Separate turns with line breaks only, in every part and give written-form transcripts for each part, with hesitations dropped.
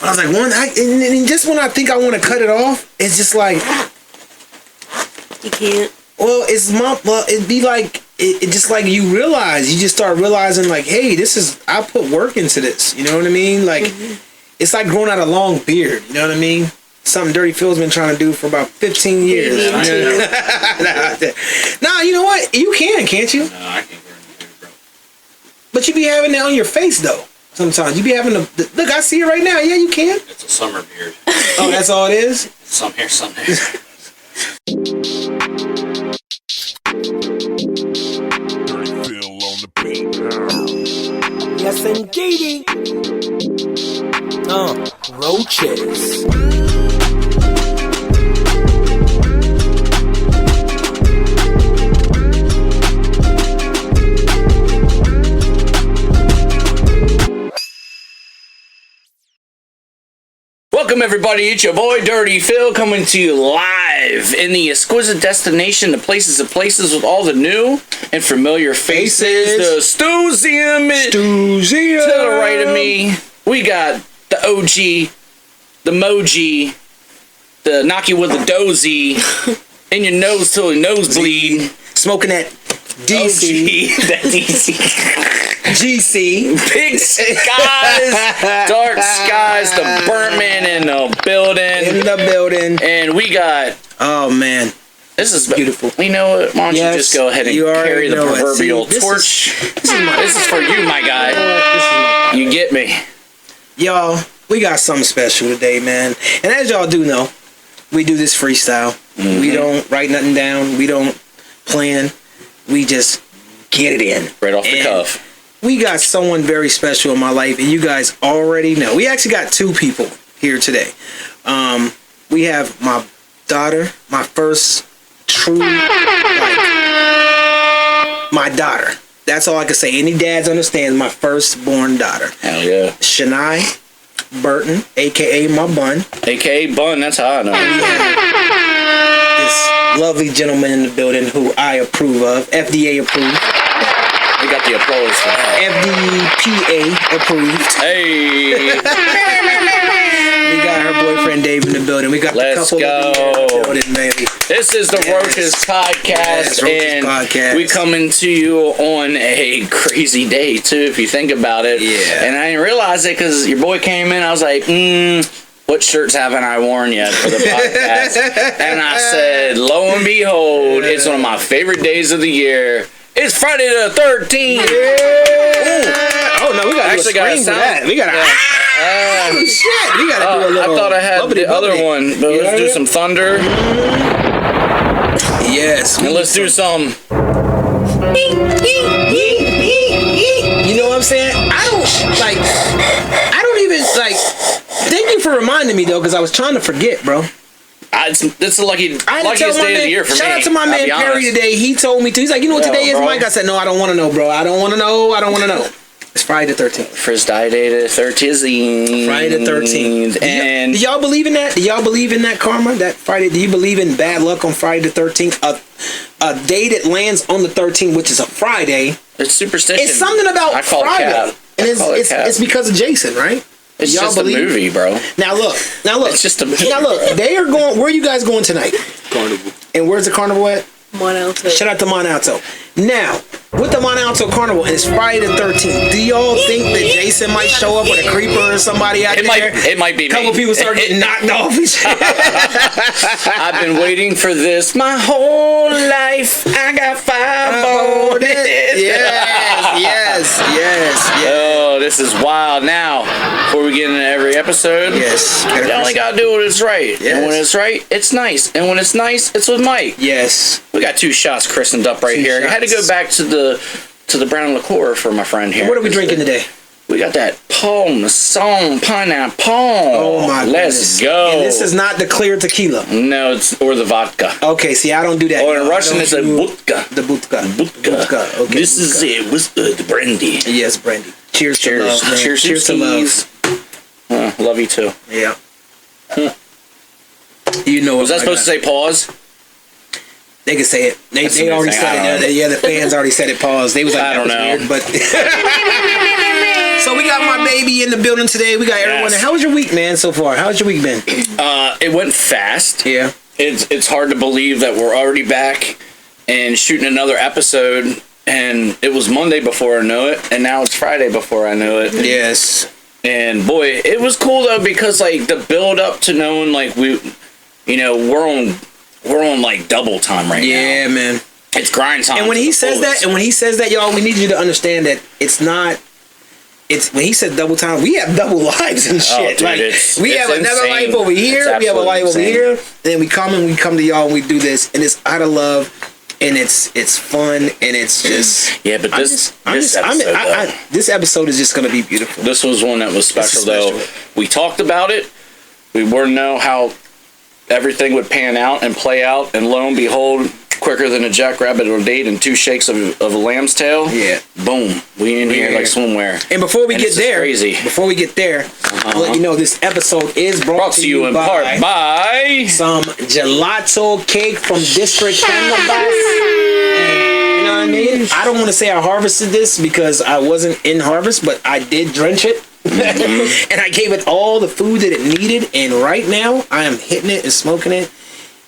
I was like, and just when I think I want to cut it off, it's just like
you can't.
Well, it'd be like it just like you just start realizing like, hey, I put work into this. You know what I mean? Like it's like growing out a long beard. You know what I mean? Something Dirty Phil's been trying to do for about 15 years. Nah, you know what? You can't you?
No, I can't grow any beard, bro.
But you be having it on your face though. Sometimes you be having look. I see it right now. Yeah, you can.
It's a summer beard.
Oh, that's all it is.
Some here, some there.
Yes, indeedy. Roaches.
Welcome everybody, it's your boy Dirty Phil coming to you live in the exquisite destination, the places of places with all the new and familiar faces. The Stoozium. To the right of me, we got the OG, the Moji, the knock you with the dozy, in your nose till your nose bleed.
Smoking that DC.
OG, that DC.
GC.
Big skies, dark skies, the burnt man in the building. And we got...
Oh, man.
This is
beautiful.
You know what? Why don't you just go ahead and carry the proverbial torch? This is for you, my guy. You get me.
Y'all, we got something special today, man. And as y'all do know, we do this freestyle. Mm-hmm. We don't write nothing down. We don't plan. We just get it in.
Right off the cuff.
We got someone very special in my life, and you guys already know. We actually got two people here today. We have my daughter, my first true, my daughter. That's all I can say. Any dads understand my firstborn daughter.
Hell yeah.
Shanai Burton, a.k.a. my bun.
A.k.a. Bun, that's how I know.
This lovely gentleman in the building who I approve of, FDA approved.
We got the applause for that.
FDPA approved.
Hey.
We got her boyfriend Dave in the building. We got
Let's
the couple
go.
in the building, baby.
This is the Roaches Podcast, and we coming to you on a crazy day too, if you think about it.
Yeah.
And I didn't realize it because your boy came in. I was like, what shirts haven't I worn yet for the podcast? And I said, lo and behold, it's one of my favorite days of the year. It's Friday the 13th.
Yeah. Oh no, we got actually got that. We got shit. We got to do a little.
I thought I had the other one, but let's do some thunder.
Yes.
And let's do some.
You know what I'm saying? I don't even like. Thank you for reminding me though, because I was trying to forget, bro.
It's the luckiest day of the year for me.
Shout out to my man Perry today. He told me to. He's like, you know what today is, Mike? I said, no, I don't want to know, bro. I don't want to know. It's Friday the 13th.
First day the 13th.
Friday the 13th.
And
do y'all believe in that? Do y'all believe in that karma? That Friday? Do you believe in bad luck on Friday the 13th? A day that lands on the 13th, which is a Friday.
It's superstition.
It's something about Friday. And it's because of Jason, right?
It's just a movie, bro.
Now look.
It's just a movie.
Now look. They are going. Where are you guys going tonight?
Carnival.
And where's the carnival at?
Mont Alto.
Shout out to Mont Alto. Now, with the Mont Alto Carnival, and it's Friday the 13th, do y'all think that Jason might show up with a creeper or somebody out there?
It might be me.
A couple people start getting knocked off and shit.
I've been waiting for this my whole life. I got 5 on it.
Yes.
Oh, this is wild. Now, before we get into every episode, you only gotta do what is right. Yes. And when it's right, it's nice. And when it's nice, it's with Mike.
Yes.
We got 2 shots christened up right here. I had to go back to the brown liqueur for my friend here.
What are we drinking today?
We got that Parmesan pineapple.
Oh my
goodness. Let's go.
And this is not the clear tequila.
No, or the vodka.
Okay, see, I don't do that.
Or in Russian, it's a budka.
The budka. Okay.
This is the brandy.
Yes, brandy. Cheers to love, man.
Cheers to love. Love you too.
Yeah. You know,
was that supposed to say pause?
They can say it. They
That's
already
amazing.
said it. Yeah, the fans already said it. Pause. They was like,
I don't know.
weird, but so we got my baby in the building today. We got everyone.
Yes.
How was your week, man? So far, how's your week been?
It went fast.
Yeah.
It's hard to believe that we're already back and shooting another episode. And it was Monday before I know it, and now it's Friday before I know it.
Yes.
And boy, it was cool though, because like the build up to knowing like we're on like double time right now.
Yeah, man.
It's grind time.
And when he says that, y'all, we need you to understand that it's not. It's when he says double time, we have double lives and shit.
Dude,
like we have another
insane.
life over here, we have a life over here, and then we come to y'all and we do this, and it's out of love, and it's fun, and it's just
yeah. But this
episode is just gonna be beautiful.
This was one that was special,
special.
though. We talked about it. We were to know how everything would pan out and play out, and lo and behold, quicker than a jackrabbit or date and 2 shakes of a lamb's tail.
Yeah.
Boom. We in here like swimwear.
And before we get there,
crazy.
I'll let you know this episode is brought to you
in part by
some gelato cake from District Cannabis. You know what I mean? I don't want to say I harvested this because I wasn't in harvest, but I did drench it. And I gave it all the food that it needed, and right now I am hitting it and smoking it.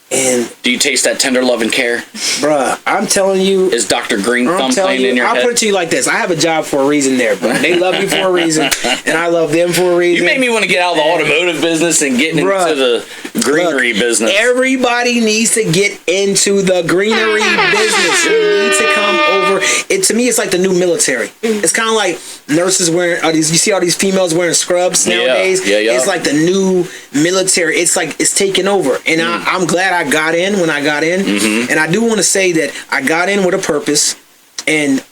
And
do you taste that tender love and care?
Bruh, I'm telling you.
Is Dr. Green Thumb playing in your head?
I'll put it to you like this. I have a job for a reason there, bro. They love you for a reason, and I love them for a reason.
You made me want to get out of the automotive business and get into the greenery business.
Everybody needs to get into the greenery business. You need to come over. To me, it's like the new military. It's kind of like nurses wearing you see all these females wearing scrubs nowadays.
Yeah.
It's like the new military. It's like it's taking over, and I'm glad I got in when I got in. And I do want to say that I got in with a purpose, and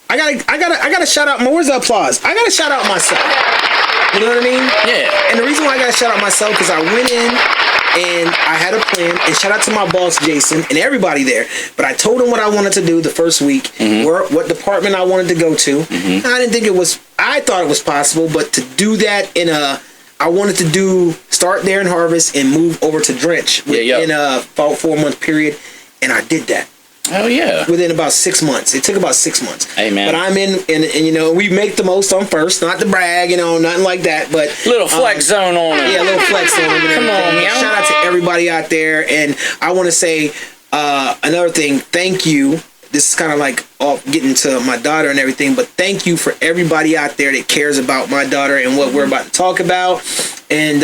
I gotta shout out. Where's the applause? I gotta shout out myself. You know what I mean?
Yeah.
And the reason why I gotta shout out myself because I went in and I had a plan. And shout out to my boss Jason and everybody there. But I told him what I wanted to do the first week, what department I wanted to go to. I didn't think it was. I thought it was possible, but to do that I wanted to start there in harvest and move over to drench within a 4-month period, and I did that.
Oh yeah.
Within about 6 months. It took about 6 months.
Hey man.
But I'm in, and we make the most on first, not to brag, nothing like that. But
little flex zone on it.
Yeah, a little flex zone. Come on, man. Shout out to everybody out there, and I want to say another thing. Thank you. This is kind of like getting to my daughter and everything, but thank you for everybody out there that cares about my daughter and what we're about to talk about. And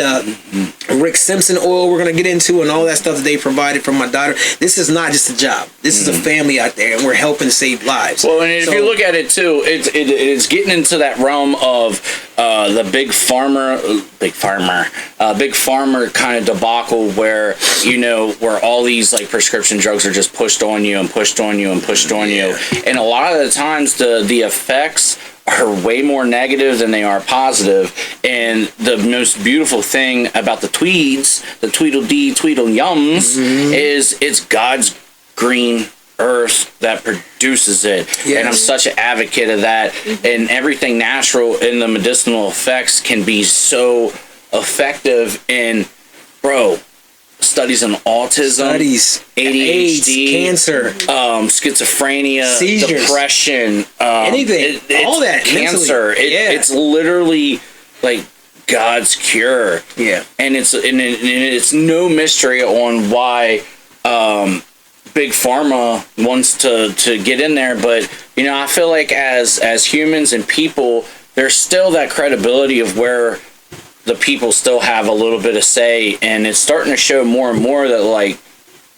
Rick Simpson oil we're going to get into and all that stuff that they provided for my daughter. This is not just a job. This is a family out there, and we're helping save lives.
Well, and if you look at it too, it's getting into that realm of the big farmer kind of debacle where, where all these like prescription drugs are just pushed on you and pushed on you and pushed on you. And a lot of the times the effects are way more negative than they are positive. And the most beautiful thing about the tweeds, the Tweedledee Tweedleyums, is it's God's green earth that produces it. Yes. And I'm such an advocate of that. And everything natural in the medicinal effects can be so effective in, studies on autism, ADHD,
AIDS, cancer,
schizophrenia,
seizures,
depression,
anything, all that,
cancer. It's literally like God's cure.
Yeah,
and it's no mystery on why Big Pharma wants to get in there. But I feel like as humans and people, there's still that credibility of where the people still have a little bit of say, and it's starting to show more and more that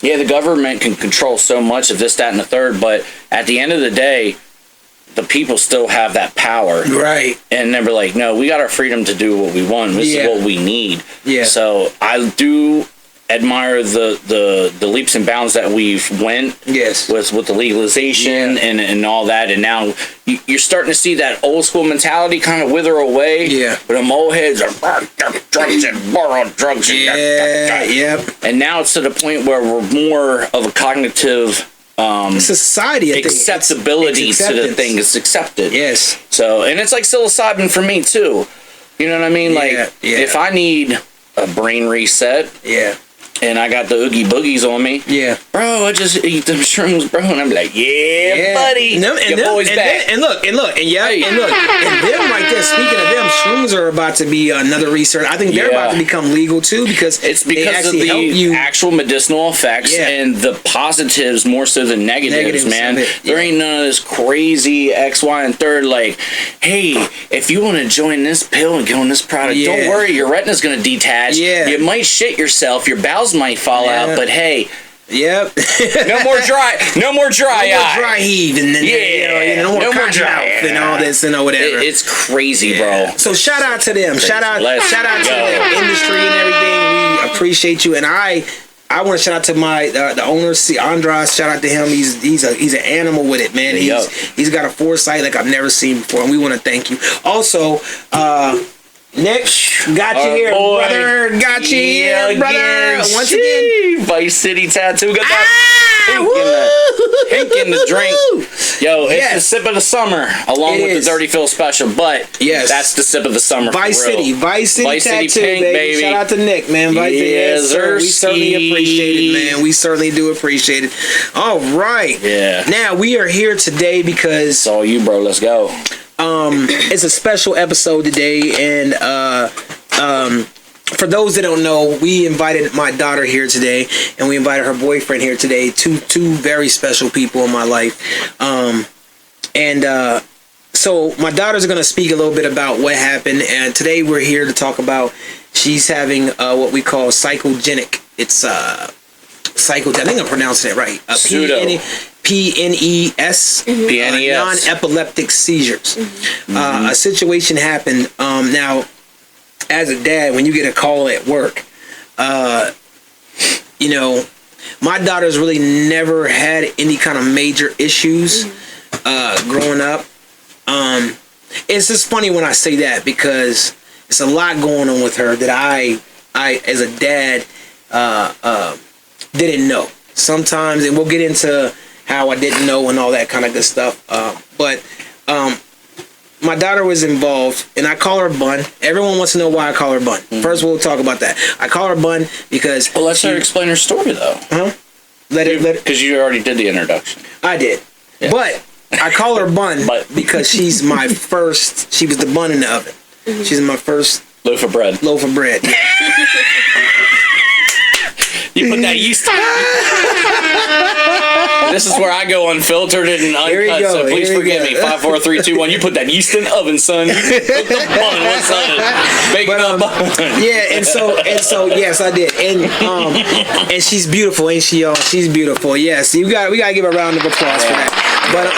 the government can control so much of this, that, and the third, but at the end of the day, the people still have that power. Right. And they're like, no, we got our freedom to do what we want. This is what we need. Yeah. So I do admire the leaps and bounds that we've went with the legalization and all that, and now you're starting to see that old school mentality kind of wither away. Yeah, but them old heads are drugs and borrowed drugs. And now it's to the point where we're more of a cognitive
it's a society
acceptability to the thing. It's accepted. Yes. So, and it's like psilocybin for me too. You know what I mean? If I need a brain reset. and I got the Oogie Boogies on me.
Yeah.
Bro, I just eat them shrooms, bro. And I'm like, yeah. Buddy.
And
Your boy's back.
And look, and them right there, speaking of them, shrooms are about to be another research. I think they're about to become legal too, because
it's because of the actual medicinal effects and the positives more so than negatives, man. There ain't none of this crazy X, Y, and third, like, hey, if you want to join this pill and get on this product, don't worry, your retina's going to detach. You might shit yourself, your bowels might fall out, but hey, no more dry eye.
No more dry heave, and then no more
dry
mouth and all this and whatever.
It's crazy, bro.
So shout out to them. Shout out to the industry and everything. We appreciate you, and I want to shout out to the owner, Andras. Shout out to him. He's an animal with it, man. He's got a foresight like I've never seen before, and we want to thank you. Also, Nick, got you here, brother. Got you here, brother. Once again,
Vice City tattoo. Got that pink in the drink. Yo, it's the sip of the summer, along with the Dirty Phil special. But that's the sip of the summer.
Vice City tattoo,
pink, baby.
Shout out to Nick, man. Vice City, yes, sir. We certainly appreciate it, man. We certainly do appreciate it. All right.
Yeah.
Now we are here today because
it's all you, bro. Let's go.
It's a special episode today, and for those that don't know, we invited my daughter here today, and we invited her boyfriend here today. Two very special people in my life, so my daughter's going to speak a little bit about what happened, and today we're here to talk about she's having what we call psychogenic. It's psychogenic. I think I'm pronouncing it right. PNES, non-epileptic seizures. A situation happened. Now, as a dad, when you get a call at work, my daughter's really never had any kind of major issues growing up. It's just funny when I say that, because it's a lot going on with her that I as a dad, didn't know. Sometimes, and we'll get into how I didn't know and all that kind of good stuff. But my daughter was involved, and I call her Bun. Everyone wants to know why I call her Bun. First, we'll talk about that. I call her Bun because...
Well, let her explain her story, though.
Huh?
Because you already did the introduction.
I did. Yeah. But I call her Bun because she's my first... She was the bun in the oven. She's my first...
Loaf of bread. You put that yeast. This is where I go unfiltered and uncut, so please forgive me. 5, 4, 3, 2, 1. You put that yeast in the oven, son. You cook the bun one side, bake it up.
Yeah, and so yes, I did. And she's beautiful, ain't she, y'all? She's beautiful. Yes, we gotta give a round of applause for that. But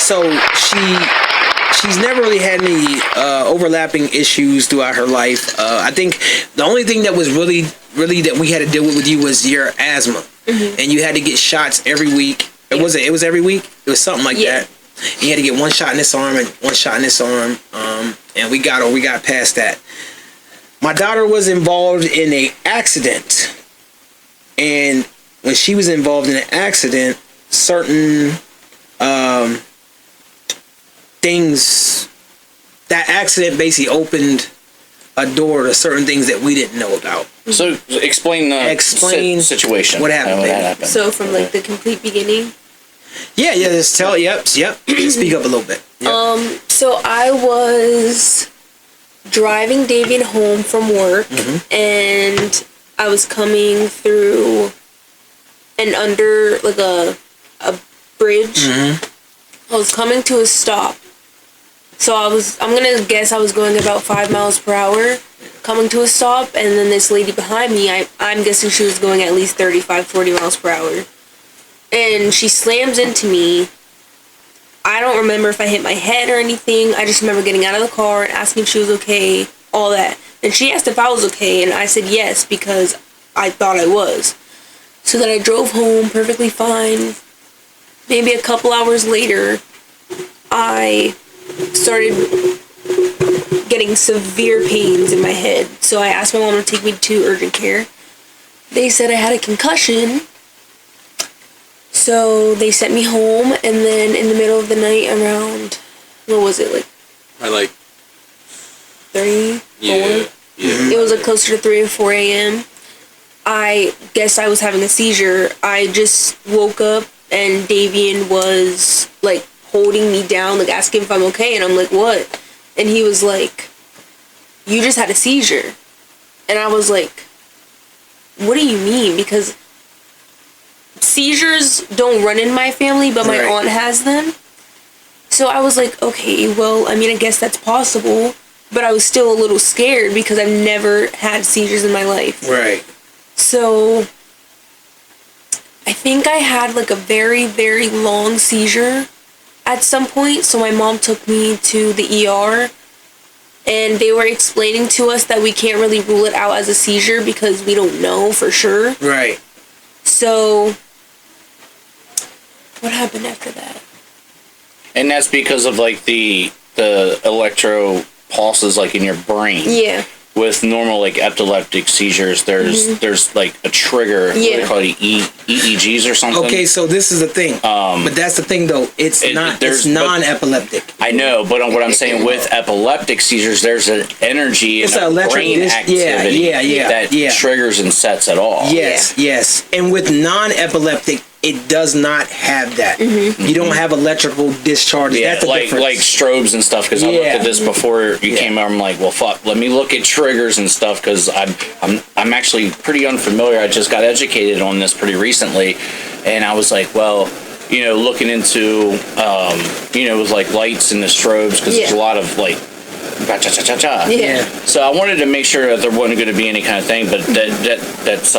so she's never really had any overlapping issues throughout her life. I think the only thing that was really that we had to deal with you was your asthma, and you had to get shots every week. It was every week. It was something like that. And you had to get one shot in this arm and one shot in this arm, and we got past that. My daughter was involved in an accident, and when she was involved in an accident, certain things, that accident basically opened a door to certain things that we didn't know about.
So explain the situation.
What happened?
So from like the complete beginning.
Yeah. Just tell. Yep. Speak up a little bit. Yep.
So I was driving Daevian home from work, and I was coming through and under like a bridge. I was coming to a stop. So I'm gonna guess I was going about 5 miles per hour, coming to a stop, and then this lady behind me, I'm guessing she was going at least 35, 40 miles per hour. And she slams into me. I don't remember if I hit my head or anything. I just remember getting out of the car and asking if she was okay, all that. And she asked if I was okay, and I said yes, because I thought I was. So then I drove home perfectly fine. Maybe a couple hours later, I started getting severe pains in my head. So I asked my mom to take me to urgent care. They said I had a concussion. So they sent me home, and then in the middle of the night around, what was it, like?
I like
3, 4?
Yeah.
It was like closer to 3 or 4 a.m. I guess I was having a seizure. I just woke up and Daevian was like holding me down, like asking if I'm okay, and I'm like, what? And he was like, you just had a seizure. And I was like, what do you mean? Because seizures don't run in my family, but my aunt has them. So I was like, okay, well, I mean, I guess that's possible. But I was still a little scared because I've never had seizures in my life.
Right.
So I think I had like a very, very long seizure at some point. So my mom took me to the ER. And they were explaining to us that we can't really rule it out as a seizure because we don't know for sure.
Right.
So, what happened after that?
And that's because of like the electro pulses like in your brain.
Yeah.
With normal like epileptic seizures, there's like a trigger. What do they call it? EEGs or something.
Okay, so this is the thing. But that's the thing though. It's non-epileptic.
I know, but what I'm saying with epileptic seizures, there's an energy and a brain activity that triggers and sets it off.
Yes. And with non-epileptic, it does not have that. You don't have electrical discharges.
Yeah,
that's the difference.
Like strobes and stuff. Because I looked at this before you came out. I'm like, well, fuck. Let me look at triggers and stuff because I'm actually pretty unfamiliar. I just got educated on this pretty recently, and I was like, well, you know, looking into with like lights and the strobes because there's a lot of like. Cha-cha-cha-cha.
Yeah.
So I wanted to make sure that there wasn't going to be any kind of thing, but that's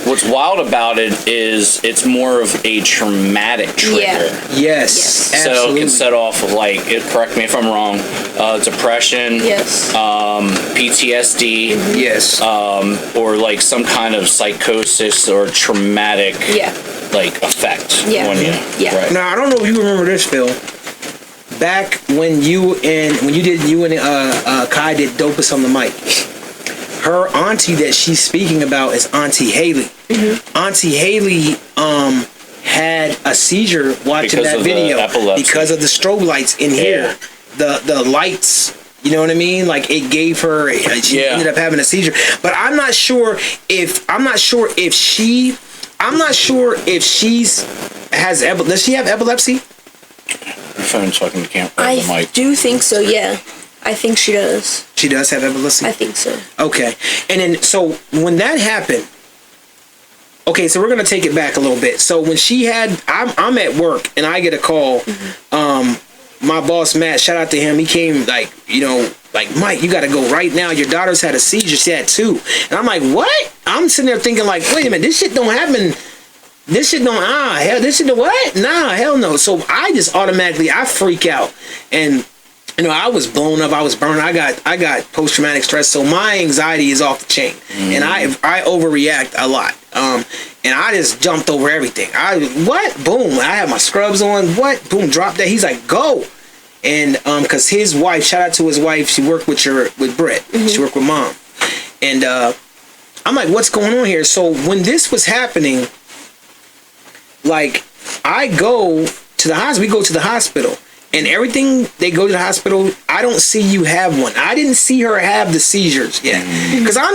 what's wild about it is it's more of a traumatic trigger.
Yeah. Yes.
So it can set off of like, correct me if I'm wrong, depression.
Yes.
PTSD.
Yes.
Or like some kind of psychosis or traumatic like effect.
Yeah.
On you.
Yeah.
Right.
Now I don't know if you remember this, Phil. Back when you and Kai did Dopest on the Mic. Her auntie that she's speaking about is Auntie Haley. Auntie Haley had a seizure watching that video because of the strobe lights in here. The lights, you know what I mean? Like it gave her she ended up having a seizure. But I'm not sure if she does she have epilepsy?
Your phone's fucking the camera.
I do think so, yeah. I think she does.
She does have epilepsy?
I think so.
Okay. And then, so when that happened, okay, so we're going to take it back a little bit. So when she had, I'm at work and I get a call. My boss, Matt, shout out to him. He came like, Mike, you got to go right now. Your daughter's had a seizure. She had 2. And I'm like, what? I'm sitting there thinking like, wait a minute, this shit don't happen. This shit don't, this shit don't, what? Nah, hell no. So I just automatically, I freak out. And I was blown up. I was burned. I got post-traumatic stress. So my anxiety is off the chain, and I overreact a lot. And I just jumped over everything. What? Boom! I had my scrubs on. What? Boom! Drop that. He's like, go. And because his wife, shout out to his wife. She worked with Britt. She worked with Mom. And I'm like, what's going on here? So when this was happening, like I go to the hospital. We go to the hospital. And everything, they go to the hospital, I don't see you have one. I didn't see her have the seizures yet. Because I'm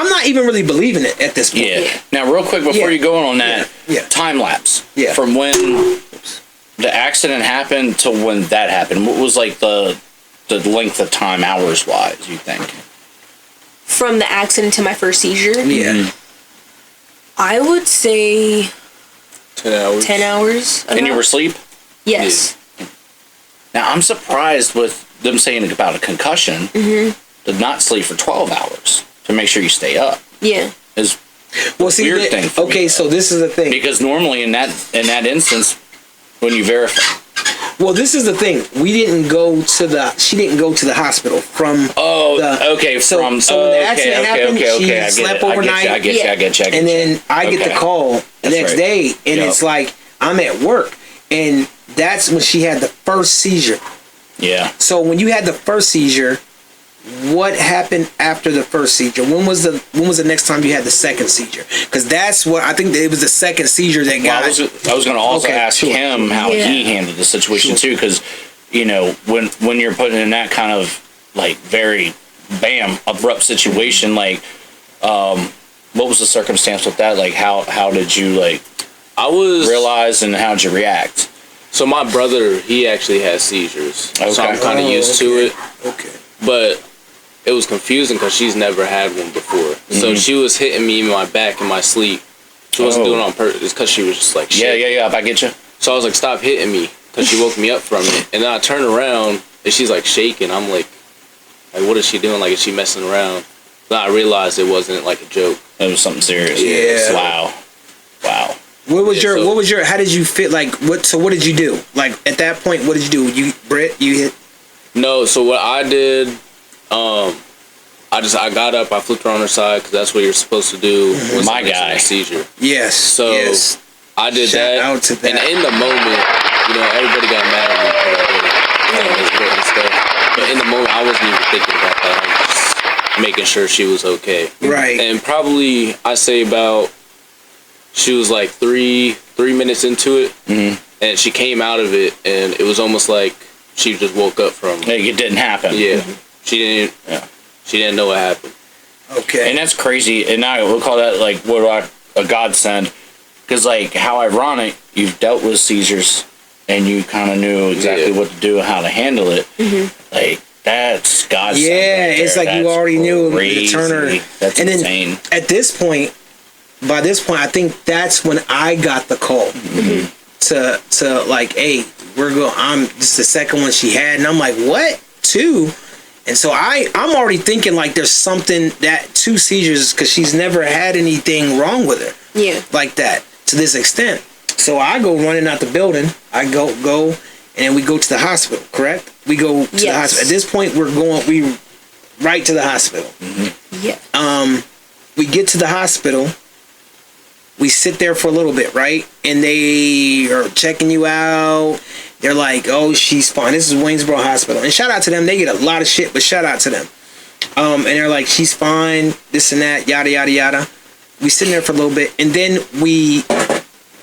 not even really believing it at this point.
Yeah. Now, real quick, before you go on that, time lapse.
Yeah.
From when the accident happened to when that happened, what was like the length of time, hours-wise, you think?
From the accident to my first seizure?
Yeah.
I would say
10 hours.
10 hours.
And you were asleep?
Yes.
Yeah. Now, I'm surprised with them saying about a concussion to not sleep for 12 hours to make sure you stay up.
Yeah.
Is weird thing for me,
so this is the thing.
Because normally in that instance, when you verify.
Well, this is the thing. She didn't go to the hospital from.
Oh, okay.
So when the accident happened, she slept overnight.
I get you.
And then I get the call the next day, and it's like I'm at work, and that's when she had the first seizure.
Yeah.
So when you had the first seizure, what happened after the first seizure? When was the next time you had the second seizure? Because that's what I think it was the second seizure that got.
I was going to also ask him how he handled the situation too, because when you're putting in that kind of like very bam, abrupt situation. Like, what was the circumstance with that? Like, how did you realize, and how did you react?
So my brother, he actually has seizures, so I'm kind of used to it.
Okay.
But it was confusing because she's never had one before. So she was hitting me in my back in my sleep. She wasn't doing it on purpose. It's because she was just like, shit.
Yeah, I get you.
So I was like, stop hitting me, because she woke me up from it. And then I turned around, and she's like shaking. I'm like, what is she doing? Like, is she messing around? Then I realized it wasn't like a joke.
It was something serious.
Yeah.
Wow.
What was your how did you fit, what did you do? Like, at that point, what did you do? Britt, you hit?
No, so what I did, I got up, I flipped her on her side, because that's what you're supposed to do when
My guy.
a seizure.
Yes.
So I did
Shout
that,
out to that.
and in the moment, everybody got mad at me and stuff. But in the moment, I wasn't even thinking about that. I was just making sure she was okay.
Right.
And probably, I say about, she was like three minutes into it, and she came out of it, and it was almost like she just woke up from.
Like, it didn't happen.
Yeah, she didn't. Yeah. She didn't know what happened.
Okay. And that's crazy. And I would call that a godsend, because how ironic, you've dealt with seizures, and you kind of knew exactly what to do and how to handle it. Like, that's godsend.
Yeah,
right
it's
there.
like
That's
you already knew
crazy.
the Turner.
That's
and
insane.
Then by this point, I think that's when I got the call to like, hey, this is the second one she had, and I'm like, what? 2? And so I'm already thinking like there's something, that 2 seizures, because she's never had anything wrong with her.
Yeah.
Like that, to this extent. So I go running out the building. I go, and we go to the hospital, correct? We go to the hospital. At this point, we right to the hospital.
Yeah.
We get to the hospital. We sit there for a little bit, right? And they are checking you out. They're like, oh, she's fine. This is Waynesboro Hospital. And shout out to them. They get a lot of shit, but shout out to them. And they're like, she's fine, this and that, yada, yada, yada. We sit there for a little bit. And then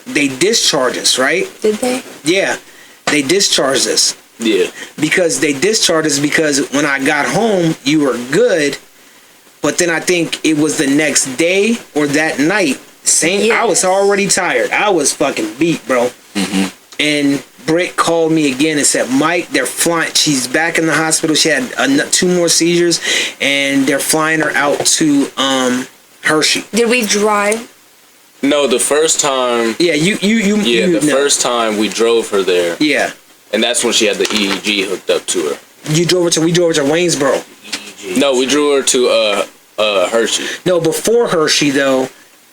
they discharge us, right?
Did they?
Yeah. They discharged us.
Yeah.
Because they discharged us because when I got home, you were good. But then I think it was the next day or that night. I was already tired. I was fucking beat, bro. And Britt called me again and said, Mike, they're flying. She's back in the hospital. She had 2 more seizures, and they're flying her out to Hershey.
Did we drive?
No, the first time.
Yeah, the
first time we drove her there.
Yeah.
And that's when she had the EEG hooked up to her.
We drove her to Waynesboro.
EEG. No, we drove her to Hershey.
No, before Hershey though.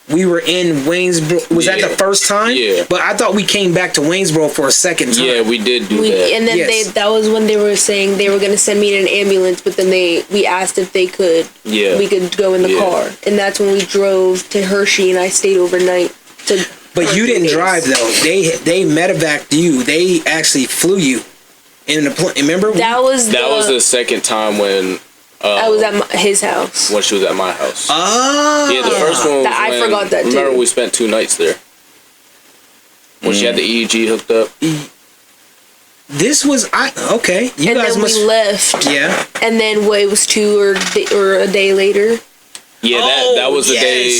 We were in Waynesboro. Was that the first time?
Yeah.
But I thought we came back to Waynesboro for a second time.
Yeah, we did do that.
And then that was when they were saying they were going to send me in an ambulance, but then we asked if they could. Yeah. We could go in the car. And that's when we drove to Hershey, and I stayed overnight.
But you didn't drive, though. They medevaced you. They actually flew you in the plane. Remember?
That was the second time when...
I was at his house.
When she was at my house.
Oh.
Yeah, the first one was
I forgot that, too.
Remember we spent 2 nights there? When she had the EEG hooked up?
This was... Okay. You guys
then we left.
Yeah.
And then it was 2 or a day later.
Yeah, that was the day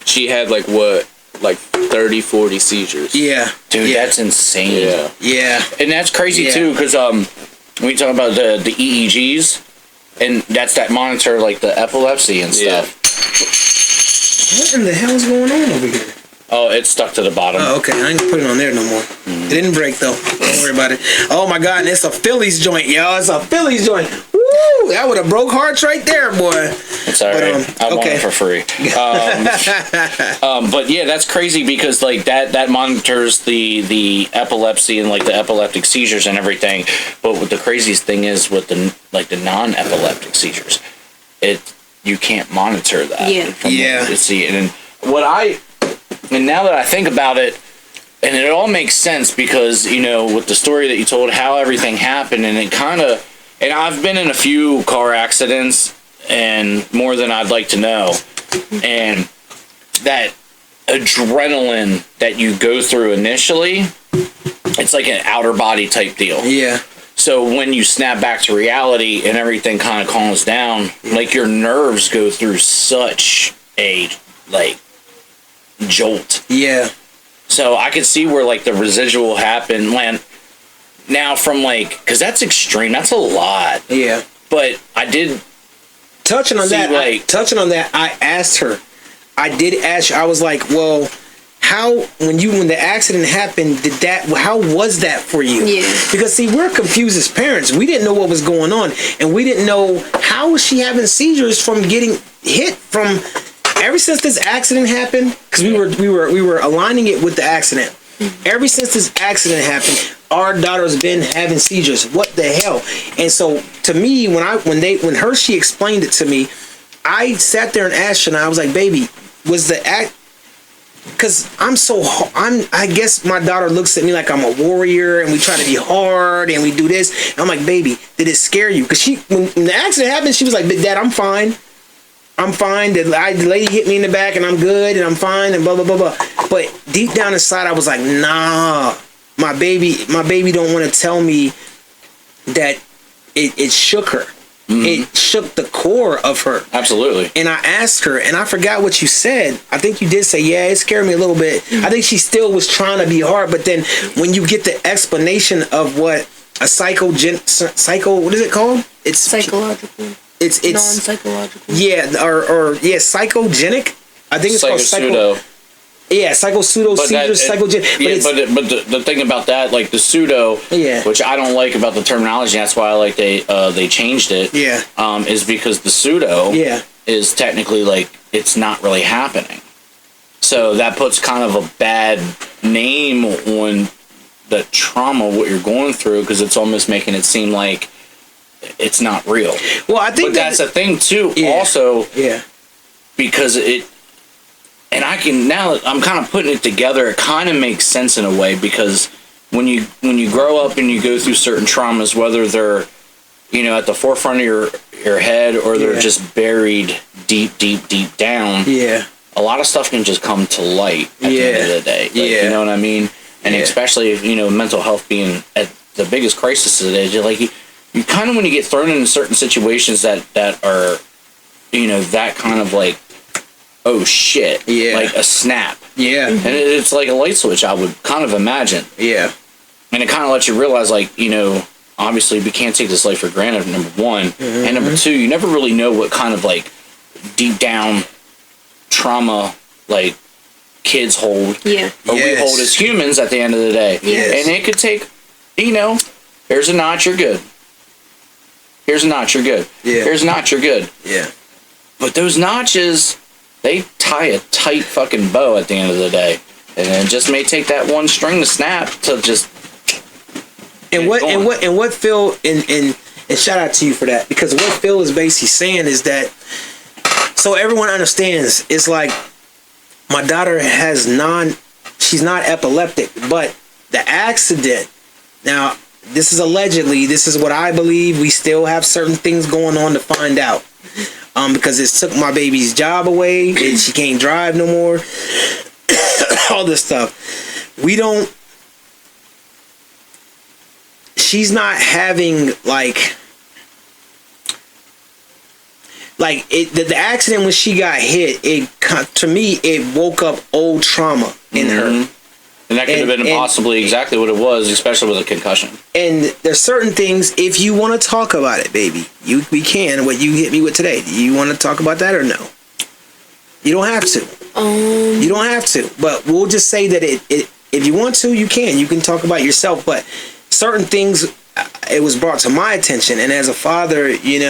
she had, 30, 40 seizures.
Yeah.
Dude, that's insane.
Yeah.
And that's crazy, too, because when you talk about the EEGs... And that's that monitor, the epilepsy and stuff.
What in the hell is going on over here?
Oh, it's stuck to the bottom.
Oh, okay. I ain't put it on there no more. It didn't break, though. Don't worry about it. Oh, my God. And it's a Phillies joint, y'all. It's a Phillies joint. Woo! That would have broke hearts right there, boy.
It's all right. I want it for free. But, yeah, that's crazy because, that monitors the epilepsy and, the epileptic seizures and everything. But what the craziest thing is with the non-epileptic seizures, you can't monitor that.
Yeah.
And now that I think about it, and it all makes sense because, with the story that you told, how everything happened, and it kind of... And I've been in a few car accidents, and more than I'd like to know. And that adrenaline that you go through initially, it's like an outer body type deal.
Yeah.
So when you snap back to reality and everything kind of calms down, like your nerves go through such a like jolt.
Yeah.
So I could see where like the residual happened when now from like, because that's extreme. That's a lot.
Yeah.
But I did
touching on
see,
that. I asked her. I did ask her. I was like, well, how when the accident happened, how was that for you?
Yeah.
Because see, we're confused as parents. We didn't know what was going on, and we didn't know how was she having seizures from getting hit from ever since this accident happened. Because we were aligning it with the accident. Ever since this accident happened, our daughter's been having seizures. What the hell? And so to me, when she explained it to me, I sat there and asked her, and I was like, baby, was the act? Because I guess my daughter looks at me like I'm a warrior, and we try to be hard, and we do this. And I'm like, baby, did it scare you? Because when the accident happened, she was like, Dad, I'm fine. I'm fine. The lady hit me in the back, and I'm good, and I'm fine, and blah blah blah blah. But deep down inside, I was like, nah, my baby don't want to tell me that it shook her. Mm-hmm. It shook the core of her.
Absolutely.
And I asked her, and I forgot what you said. I think you did say, yeah, it scared me a little bit. Mm-hmm. I think she still was trying to be hard, but then when you get the explanation of what a what is it called? It's
psychological.
It's
non-psychological.
Yeah, or psychogenic. I think it's called
pseudo.
Yeah, pseudo seizures, psychogenic.
But the thing about that, like the pseudo, which I don't like about the terminology. That's why I like they changed it.
Yeah.
Is because the pseudo is technically like it's not really happening. So that puts kind of a bad name on the trauma, what you're going through, because it's almost making it seem like it's not real.
Well, I think
that's a thing too. Yeah, also, because it, and I can now I'm kind of putting it together. It kind of makes sense in a way, because when you grow up and you go through certain traumas, whether they're at the forefront of your head or they're just buried deep down. Yeah. A lot of stuff can just come to light at the end of the day. Like, you know what I mean? And especially if mental health being at the biggest crisis today, you're like you kind of, when you get thrown into certain situations that are, that kind of like, oh shit, like a snap. Yeah. And it's like a light switch, I would kind of imagine. Yeah. And it kind of lets you realize, like, obviously we can't take this life for granted, number one. Mm-hmm. And number two, you never really know what kind of like deep down trauma, like, kids hold. Yeah. Or we hold as humans at the end of the day. Yes. And it could take, here's a notch, you're good. Here's a notch, you're good. Yeah. Here's a notch, you're good. Yeah. But those notches, they tie a tight fucking bow at the end of the day. And it just may take that one string to snap to just. And what Phil and shout out to you for that, because what Phil is basically saying is that, so everyone understands, it's like my daughter she's not epileptic, but the accident, now this is allegedly, this is what I believe, we still have certain things going on to find out, because it took my baby's job away and she can't drive no more. All this stuff, she's not having the accident when she got hit, to me it woke up old trauma in her. And that could have been possibly exactly what it was, especially with a concussion. And there's certain things, if you want to talk about it, baby, we can. What you hit me with today, do you want to talk about that or no? You don't have to. You don't have to. But we'll just say that if you want to, you can. You can talk about yourself. But certain things, it was brought to my attention. And as a father, you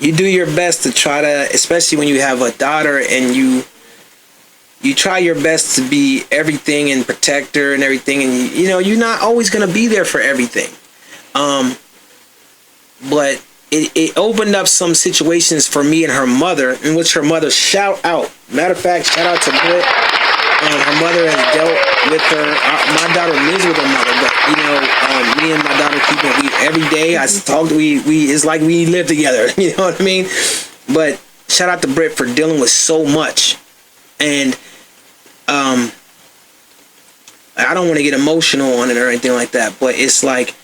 do your best to try to, especially when you have a daughter and you try your best to be everything and protect her and everything. And, you're not always going to be there for everything. But it opened up some situations for me and her mother, in which her mother, shout out. Matter of fact, shout out to Britt. Her mother has dealt with her. My daughter lives with her mother, but me and my daughter every day. I talk. It's like we live together. You know what I mean? But shout out to Britt for dealing with so much, and I don't want to get emotional on it or anything like that. But it's like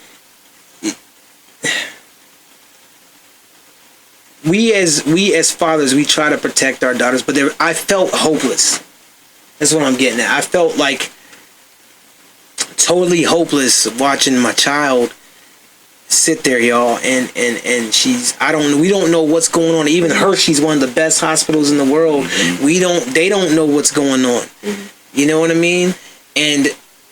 we as fathers, we try to protect our daughters, but I felt hopeless. That's what I'm getting at. I felt like totally hopeless watching my child sit there, y'all, and we don't know what's going on. Even Hershey's, one of the best hospitals in the world, they don't know what's going on. You know what I mean? And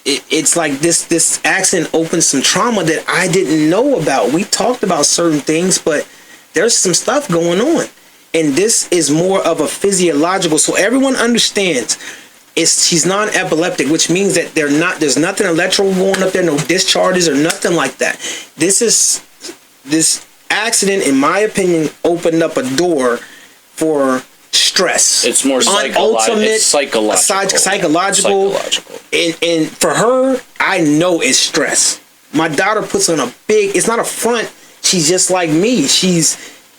it's like this accident opened some trauma that I didn't know about. We talked about certain things, but there's some stuff going on, and this is more of a physiological. So everyone understands. She's non-epileptic, which means that there's nothing electrical going up there, no discharges or nothing like that. This accident, in my opinion, opened up a door for stress.
It's more psychological.
And for her, I know it's stress. My daughter puts on it's not a front. She's just like me.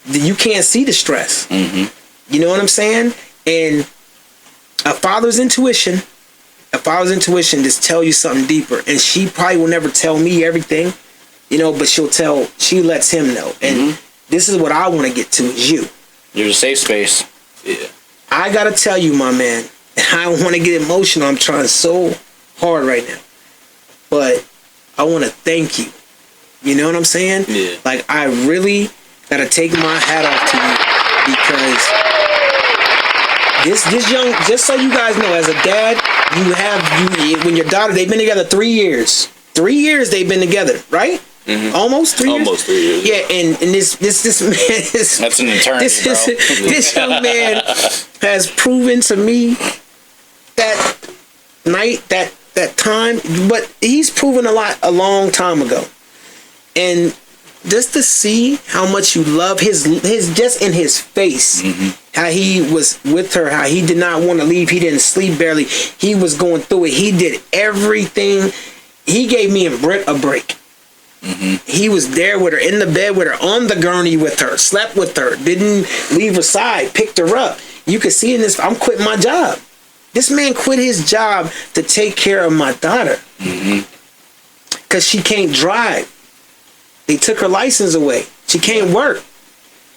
You can't see the stress. Mm-hmm. You know what I'm saying? And a father's intuition just tell you something deeper. And she probably will never tell me everything, but she lets him know. And this is what I want to get to is you.
You're a safe space.
Yeah.
I got to tell you, my man, I don't want to get emotional. I'm trying so hard right now. But I want to thank you. You know what I'm saying?
Yeah.
Like, I really got to take my hat off to you because this young, just so you guys know, as a dad, when your daughter, they've been together 3 years. 3 years they've been together, right? Mm-hmm. Almost 3 years?
Almost 3 years.
Yeah, and this man is...
That's an eternity,
This young man has proven to me that night, that time, but he's proven a long time ago. And just to see how much you love his just in his face, how he was with her, how he did not want to leave, he didn't sleep barely, he was going through it, he did everything. He gave me and Britt a break. He was there with her, in the bed with her, on the gurney with her, slept with her, didn't leave her side, picked her up. You can see in this, I'm quitting my job. This man quit his job to take care of my daughter because she can't drive. They took her license away. She can't work.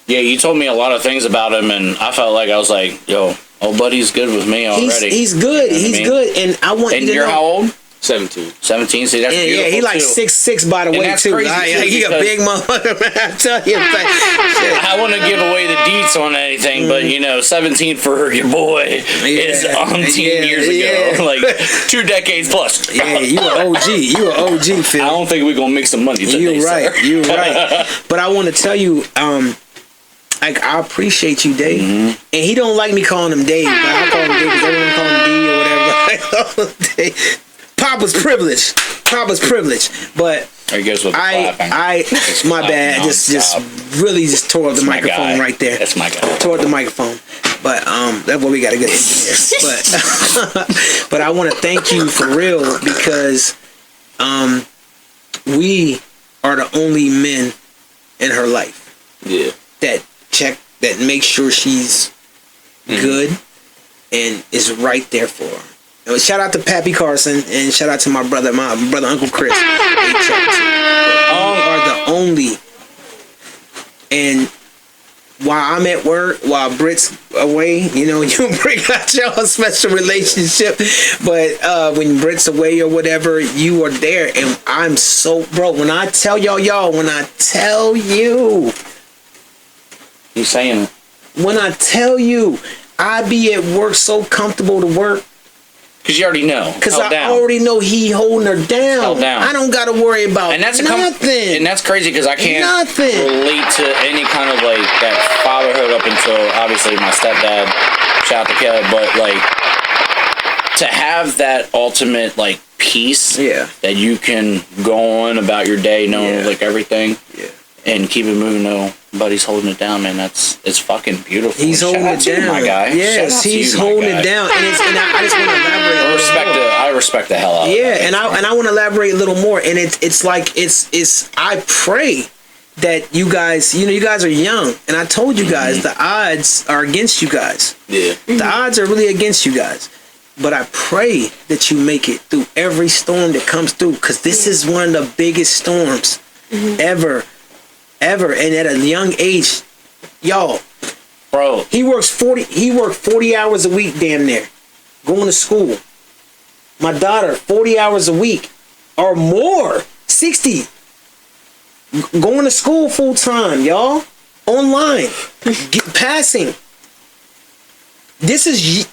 Yeah, you told me a lot of things about him, and I felt like I was like, yo, old buddy's good with me already.
He's good. He's good. And I want you to know.
And you're how old?
17.
17, see, that's beautiful.
Yeah, he like 6'6" by the way,
that's
too.
Crazy
He a big motherfucker, man. I tell you.
I wouldn't give away the deets on anything, but 17 for your boy is 18 years ago. Like 2 decades plus.
Yeah, you an OG. You an OG, Phil.
I don't think we're gonna make some money today,
You're right.
sir.
You're right. But I want to tell you, I appreciate you, Dave. And he don't like me calling him Dave, but I call him Dave because everyone call him D or whatever. I call him Dave. Papa's privilege. But my bad. Just really tore up the microphone right there.
That's my guy.
Tore up the microphone. But that's what we got a good engineer. But I want to thank you for real because we are the only men in her life.
Yeah.
That make sure she's good and is right there for her. Shout out to Pappy Carson and shout out to my brother Uncle Chris. They are the only. And while I'm at work, while Britt's away, you and Britt got your special relationship. But when Britt's away or whatever, you are there. And I'm so, bro, when I tell y'all, when I tell you.
You saying?
When I tell you, I be at work so comfortable to work.
Because you already know.
Because I already know he holding her down.
Held down.
I don't got to worry about nothing.
And that's crazy because I can't relate to any kind of like that fatherhood up until obviously my stepdad. Shout out to Kev. But like to have that ultimate like peace that you can go on about your day knowing like everything and keep it moving. Nobody's holding it down, man. It's fucking beautiful.
He's holding it down,
my guy.
Yes, he's holding it down, and I just want to elaborate.
I respect the hell out of it.
Yeah, and I want to elaborate a little more. And it's like I pray that you guys, you guys are young, and I told you guys the odds are against you guys.
Yeah,
the odds are really against you guys. But I pray that you make it through every storm that comes through, because this is one of the biggest storms ever ever. And at a young age, y'all,
Bro.
he worked 40 hours a week damn near, going to school. My daughter, 40 hours a week or more, 60, going to school full time, y'all, online, passing. This is,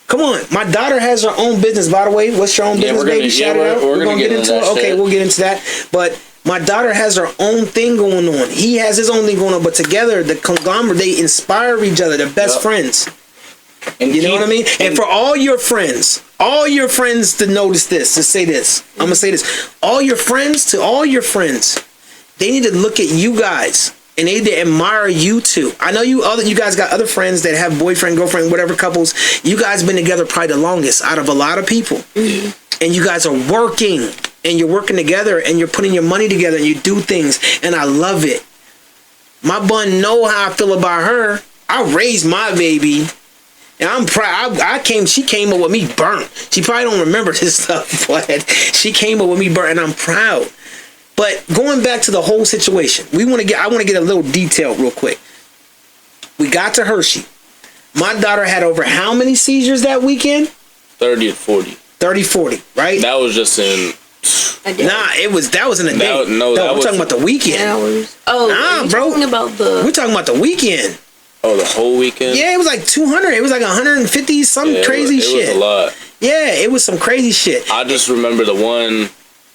come on. My daughter has her own business, by the way. What's your own business, baby? Shout it out.
We're gonna get into it.
Okay, we'll get into that. But my daughter has her own thing going on. He has his own thing going on. But together, the conglomerate, they inspire each other. They're best friends.
And
you know what I mean? And for all your friends to notice this, to say this, I'm gonna say this. All your friends, they need to look at you guys and they need to admire you too. I know you guys got other friends that have boyfriend, girlfriend, whatever couples. You guys been together probably the longest out of a lot of people. Mm-hmm. And you guys are working and you're working together and you're putting your money together and you do things. And I love it. My bun know how I feel about her. I raised my baby. And I'm proud. She came up with me burnt. She probably don't remember this stuff, but she came up with me burnt, and I'm proud. But going back to the whole situation, I want to get a little detail real quick. We got to Hershey. My daughter had over how many seizures that weekend?
30 to 40.
30, 40, right?
That was just in.
That was in a day.
No,
we're talking about the weekend.
Hours. Oh, bro.
We're talking about the weekend.
Oh, the whole weekend?
Yeah, it was like 200. It was like 150, crazy shit.
It was a lot.
Yeah, it was some crazy shit.
I just remember the one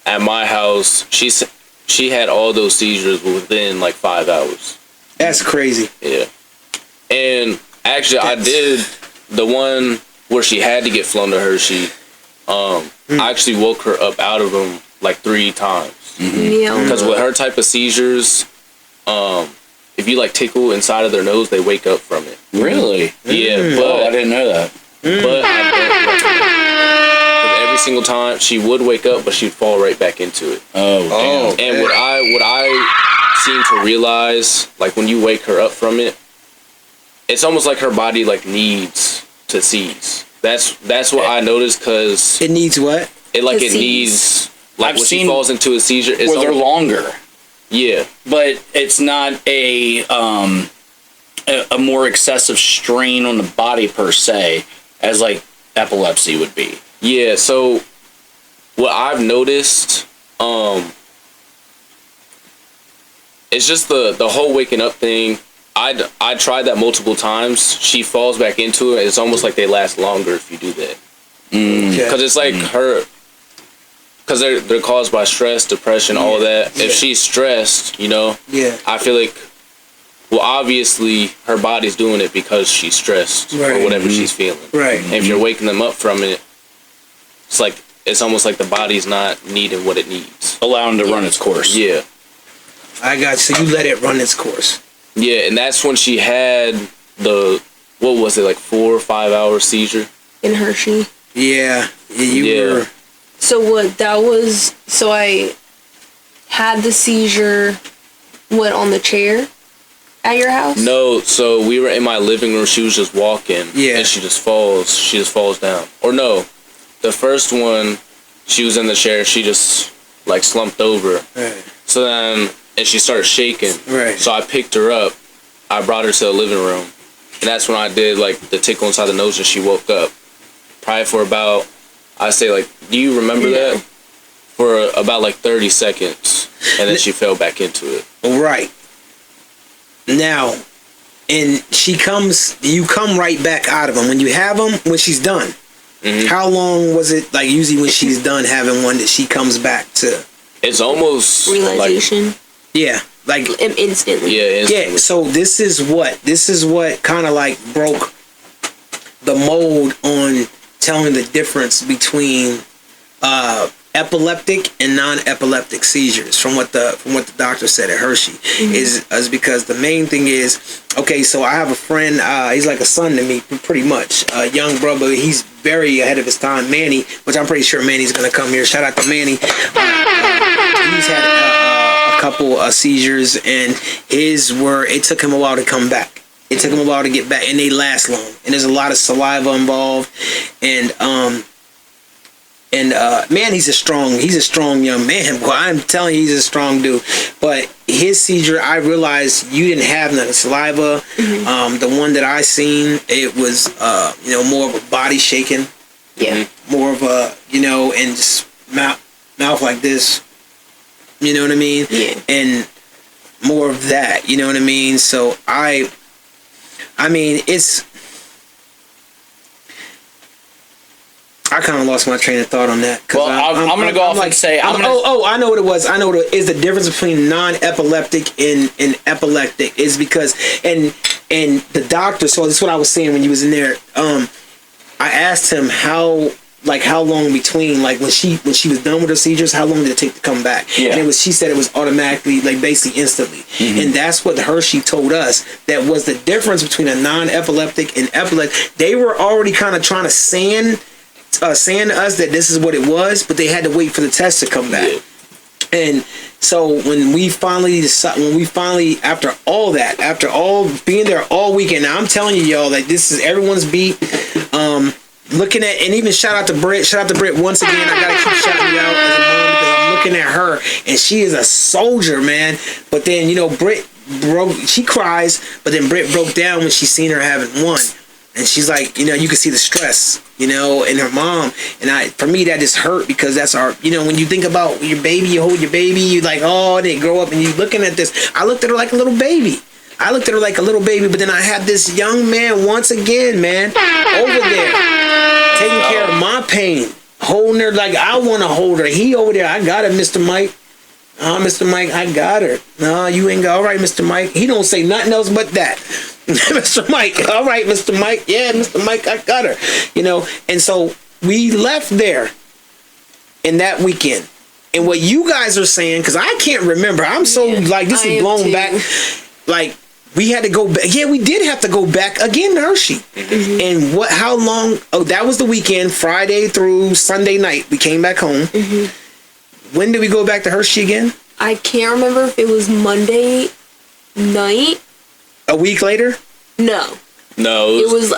at my house. She had all those seizures within like 5 hours.
That's crazy.
Yeah. And actually, I did the one where she had to get flown to Hershey. I actually woke her up out of them like 3 times.
Yeah.
Because with her type of seizures, if you like tickle inside of their nose, they wake up from it.
Really?
Yeah, but
I didn't know that.
But I don't recommend it. Every single time she would wake up, but she'd fall right back into it.
Oh, damn.
And what I seem to realize, like when you wake her up from it, it's almost like her body like needs to seize. That's what I noticed, because
it needs what?
It needs, like when she falls into a seizure, it's
they're longer.
Yeah,
but it's not a more excessive strain on the body per se as like epilepsy would be.
Yeah, so what I've noticed, it's just the whole waking up thing. I tried that multiple times. She falls back into it. It's almost like they last longer if you do that. Because it's like because they're caused by stress, depression, all that. If she's stressed, I feel like, well, obviously her body's doing it because she's stressed or whatever she's feeling.
Right.
And if you're waking them up from it, it's almost like the body's not needing what it needs.
Allowing to run its course.
Yeah.
I got you. So you let it run its course.
Yeah, and that's when she had what was it, like 4 or 5 hour seizure?
In Hershey.
Yeah. You were.
So what that was, so I had the seizure, on the chair at your house?
No, so we were in my living room, she was just walking, and she just falls down. Or no, the first one, she was in the chair, she just like slumped over.
Right.
So then, and she started shaking.
Right.
So I picked her up, I brought her to the living room, and that's when I did like the tickle inside the nose and she woke up. Probably for about, I say like, do you remember that? For about like 30 seconds, and then she fell back into it.
Right. Now, and you come right back out of them. When you have them, when she's done, how long was it, like usually when she's done having one, that she comes back to?
It's almost
realization.
Like
instantly.
Yeah, instantly.
Yeah, so this is what kind of like broke the mold on telling the difference between epileptic and non-epileptic seizures from what the doctor said at Hershey. is because the main thing is, okay, so I have a friend, he's like a son to me pretty much, a young brother, he's very ahead of his time, Manny, which I'm pretty sure Manny's gonna come here, shout out to Manny. He's had a couple of seizures, and it took him a while to come back. It took him a while to get back, and they last long. And there's a lot of saliva involved. And And man, he's a strong young man. Well, I'm telling you, he's a strong dude. But his seizure, I realized you didn't have none saliva. The one that I seen, it was more of a body shaking.
Yeah.
More of a and just mouth like this. You know what I mean?
Yeah.
And more of that. You know what I mean? So I mean, I kind of lost my train of thought on that.
Well, I'm going to go off and say...
I know what it was. I know what it is. The difference between non-epileptic and epileptic is because... And the doctor... So this is what I was saying when you was in there. I asked him how long between, like, when she was done with her seizures, how long did it take to come back?
Yeah.
And she said it was automatically, like, basically instantly. And that's what Hershey told us. That was the difference between a non-epileptic and epileptic. They were already kind of trying to saying to us that this is what it was, but they had to wait for the test to come back. Yeah. And so when we finally after all being there all weekend, now I'm telling you, y'all, like, this is everyone's beat. Looking at, and even shout out to Britt once again. I gotta keep shouting you out as a mom because I'm looking at her and she is a soldier, man. But then Britt she cries, but then Britt broke down when she seen her having one. And she's like, you can see the stress, in her mom. And for me, that just hurt because that's our, when you think about your baby, you hold your baby, you like, oh, they grow up and you looking at this. I looked at her like a little baby. But then I had this young man once again, man, over there, taking care of my pain, holding her like I want to hold her. He over there, I got her, Mr. Mike. Mr. Mike, I got her. No, you ain't got. All right, Mr. Mike. He don't say nothing else but that. Mr. Mike. All right, Mr. Mike. Yeah, Mr. Mike, I got her. And so we left there in that weekend. And what you guys are saying, because I can't remember. I'm so like, this is blown back. Like, we had to go back. Yeah, we did have to go back again to Hershey. And how long? Oh, that was the weekend, Friday through Sunday night. We came back home. When did we go back to Hershey again?
I can't remember if it was Monday night.
A week later?
No.
It
was.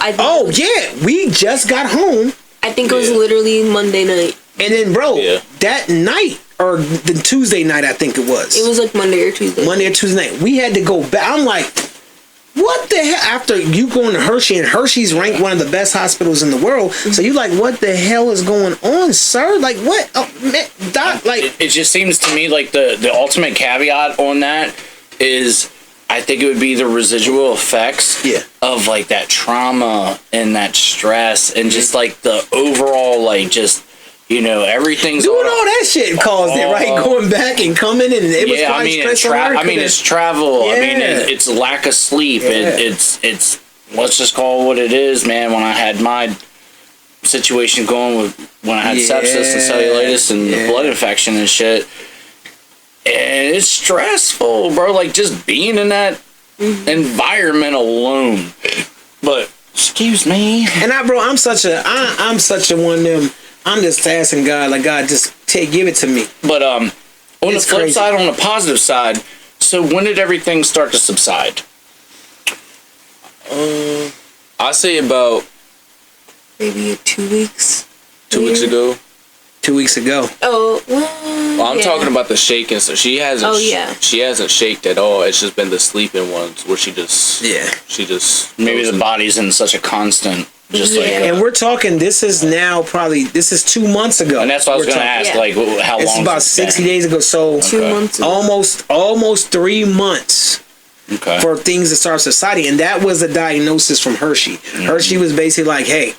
Yeah, we just got home.
I think it was literally Monday night.
And then, bro, that night, or the Tuesday night, I think it was.
It was like Monday or Tuesday
night. We had to go back. I'm like, what the hell? After you going to Hershey, and Hershey's ranked one of the best hospitals in the world, so you like, what the hell is going on, sir? Like, what? Oh, man, doc, like...
It just seems to me like the ultimate caveat on that is... I think it would be the residual effects of like that trauma and that stress and just like the overall like just everything's
doing all that shit caused it, right? Going back and coming and it was probably stress on her.
It's travel. It's lack of sleep. It's let's just call it what it is, man. When I had my situation going with when I had sepsis and cellulitis and the blood infection and shit. And it's stressful, bro. Like, just being in that environment alone. But, excuse me.
And I'm such a one of them. I'm just asking God, like, God, just give it to me.
But, on the flip side, on the positive side, so when did everything start to subside?
I say about...
Maybe 2 weeks.
2 weeks ago.
2 weeks ago.
Oh, well,
I'm talking about the shaking. So she hasn't. She hasn't shaked at all. It's just been the sleeping ones where she just.
Maybe the body's in such a constant.
And we're talking. This is 2 months ago.
And that's what I was going to ask. Like, how long?
It's about 60 days ago. So
2 months.
Almost 3 months.
Okay.
For things to start subsiding, and that was a diagnosis from Hershey. Hershey was basically like, hey.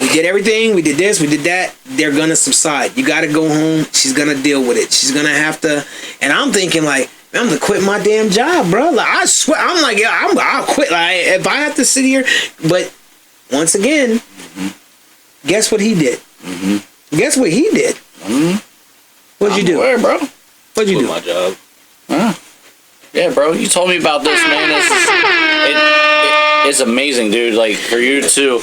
We did everything. We did this. We did that. They're going to subside. You got to go home. She's going to deal with it. She's going to have to. And I'm thinking, like, I'm going to quit my damn job, bro. Like, I swear. I'm like, I'll quit. Like, if I have to sit here. But once again, guess what he did? Guess what he did? What'd you do?
Where, bro?
What'd you do?
My job.
Yeah, bro. You told me about this, man. It's amazing, dude. Like, for you to...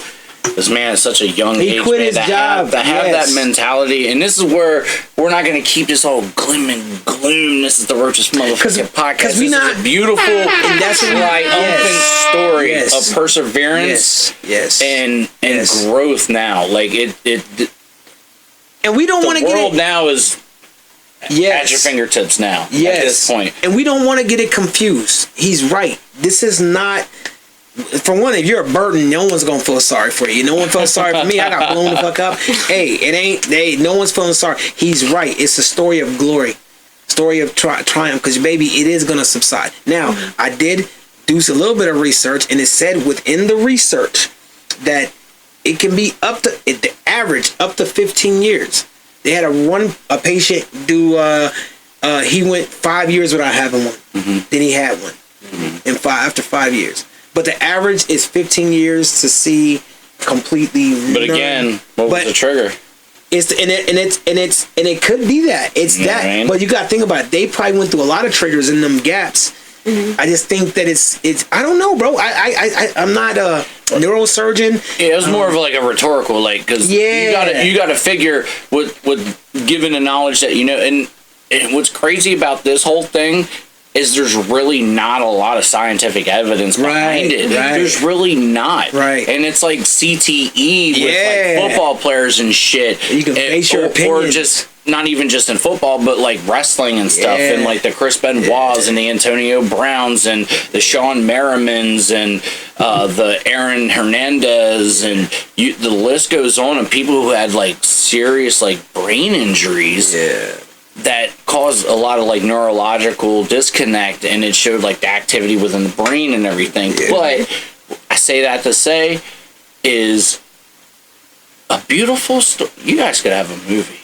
This man is such a young age.
He quit his job.
To have that mentality. And this is where we're not going to keep this all gloom and gloom. This is the Roaches motherfucking podcast. This is a beautiful, triumphant story of perseverance and growth now. Like,
And we don't want to get it.
The world now is at your fingertips now. At this point.
And we don't want to get it confused. He's right. This is not. For one, if you're a Burton, no one's gonna feel sorry for you. No one felt sorry for me. I got blown the fuck up. Hey, it ain't. No one's feeling sorry. He's right. It's a story of glory, story of triumph. Because baby, it is gonna subside. Now, I did do a little bit of research, and it said within the research that it can be up to the average up to 15 years. They had a patient do. He went 5 years without having one. Then he had one, and after 5 years. But the average is 15 years to see completely.
But again, what was the trigger?
It could be that it's that. Right? But you got to think about it. They probably went through a lot of triggers in them gaps. I just think that it's. I don't know, bro. I'm not a neurosurgeon.
Yeah, it was more of like a rhetorical, like, because you gotta figure with given the knowledge that you know, and what's crazy about this whole thing is there's really not a lot of scientific evidence behind it. Right. There's really not.
Right.
And it's like CTE with like football players and shit.
You can base your opinion.
Or just, not even just in football, but like wrestling and stuff. And like the Chris Benoits and the Antonio Browns and the Sean Merrimans and the Aaron Hernandez and the list goes on, and people who had like serious like brain injuries. Yeah. That caused a lot of like neurological disconnect, and it showed like the activity within the brain and everything. Yeah. But I say that to say is a beautiful story. You guys could have a movie.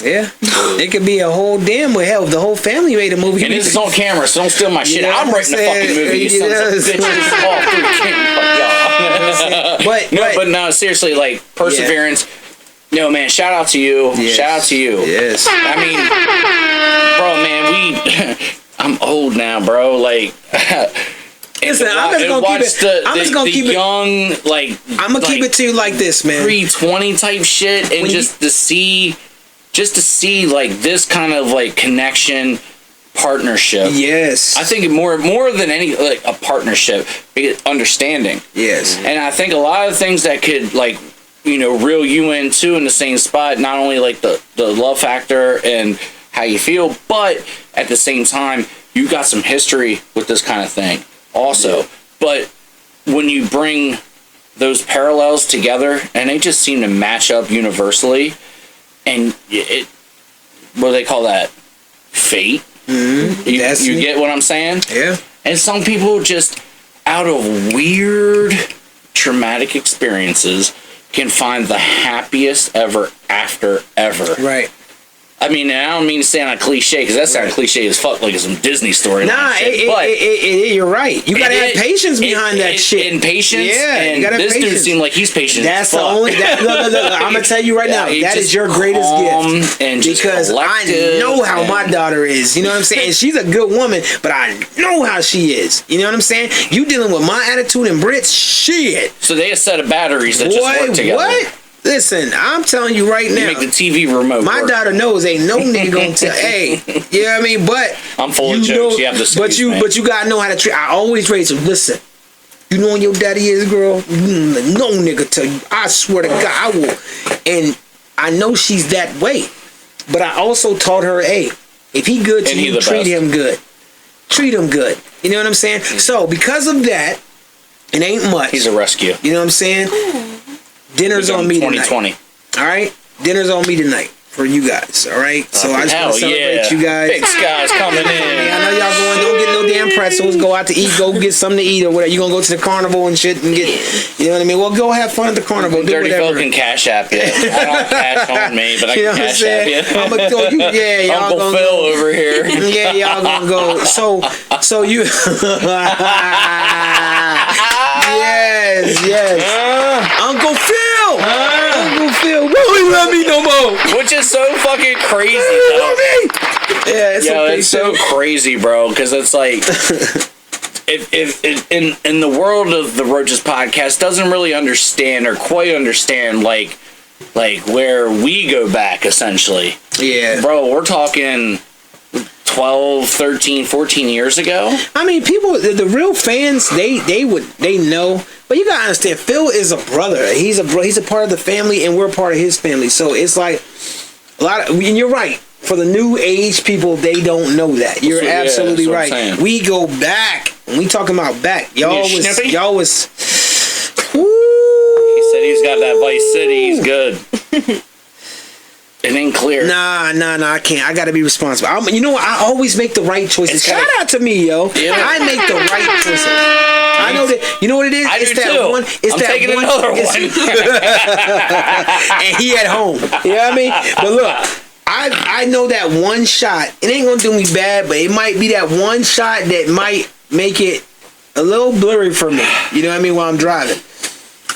Yeah, it could be a whole damn hell. The whole family made a movie.
And this is on camera, so don't steal my shit. I'm writing a fucking movie. You sons of bitches. All through camera. But no, seriously, like perseverance. Yeah. No, man, shout out to you. Yes. Shout out to you.
Yes.
I mean, bro, man, I'm old now, bro. Like,
listen, I'm just gonna keep it young, like, I'm gonna keep it to you like this, man.
320 type shit, and just to see like this kind of like connection, partnership.
Yes.
I think more than any, like a partnership, understanding.
Yes.
And I think a lot of things that could like, you know, reel you in too in the same spot, not only like the love factor and how you feel, but at the same time, you got some history with this kind of thing also. Yeah. But when you bring those parallels together, and they just seem to match up universally, and what do they call that? Fate? Mm-hmm. You get what I'm saying?
Yeah.
And some people just, out of weird traumatic experiences, can find the happiest ever after ever.
Right.
I mean, I don't mean to sound a cliche, because that sounds cliche as fuck, like some Disney story.
Nah, you're right. You gotta have patience behind that shit.
And patience.
Yeah,
and
you gotta have
this
patience.
dude seemed like he's patient.
That's the only. Look, I'm gonna tell you right now. That is your greatest gift.
And
because I know how my daughter is. You know what I'm saying? And she's a good woman, but I know how she is. You know what I'm saying? You dealing with my attitude and Brit's shit.
So they a set of batteries that just work together. What?
Listen, I'm telling you right now.
Make the TV remote.
My daughter knows ain't no nigga gonna tell. Hey, you know what I mean? But
I'm full of jokes. You have to.
But you gotta know how to treat. I always raise her. Listen, you know when your daddy is, girl. No nigga tell you. I swear to God, I will. And I know she's that way. But I also taught her, hey, if he good to you, treat him good. Treat him good. You know what I'm saying? So because of that, it ain't much.
He's a rescue.
You know what I'm saying? Dinner's on me tonight. 2020. All right? Dinner's on me tonight for you guys. All right? So I just want to celebrate you guys.
Big Skie's coming in.
I know y'all don't get no damn pretzels. Go out to eat. Go get something to eat or whatever. You going to go to the carnival and shit and get, you know what I mean? Well, go have fun at the carnival.
Dirty Phil can cash app you. I don't have cash on me, but I can cash app you.
I'm going to throw you. Yeah, y'all
Uncle
gonna
Phil
go.
Over here.
Yeah, y'all going to go. So you... Yes. Uncle Phil. Uncle Phil. Won't he love me no more?
Which is so fucking crazy, though.
Yeah,
it's so crazy, bro. Because it's like, if in the world of the Roaches Podcast, doesn't really understand or quite understand like where we go back essentially.
Yeah,
bro. We're talking 12, 13, 14 years ago.
I mean, people, the real fans, they know. But you gotta understand, Phil is a brother. He's a part of the family, and we're a part of his family. So it's like a lot of. And you're right. For the new age people, they don't know that. You're absolutely right. We go back. When we talking about back, y'all was.
He said he's got that Vice City. He's good. It ain't clear.
Nah, I can't. I gotta be responsible. You know what? I always make the right choices. Shout out to me, yo. Yeah. I make the right choices. I know that. You know what it is?
It's that too.
One. It's
I'm
that
taking
one.
Another one.
And he at home. You know what I mean? But look. I know that one shot. It ain't gonna do me bad, but it might be that one shot that might make it a little blurry for me. You know what I mean? While I'm driving.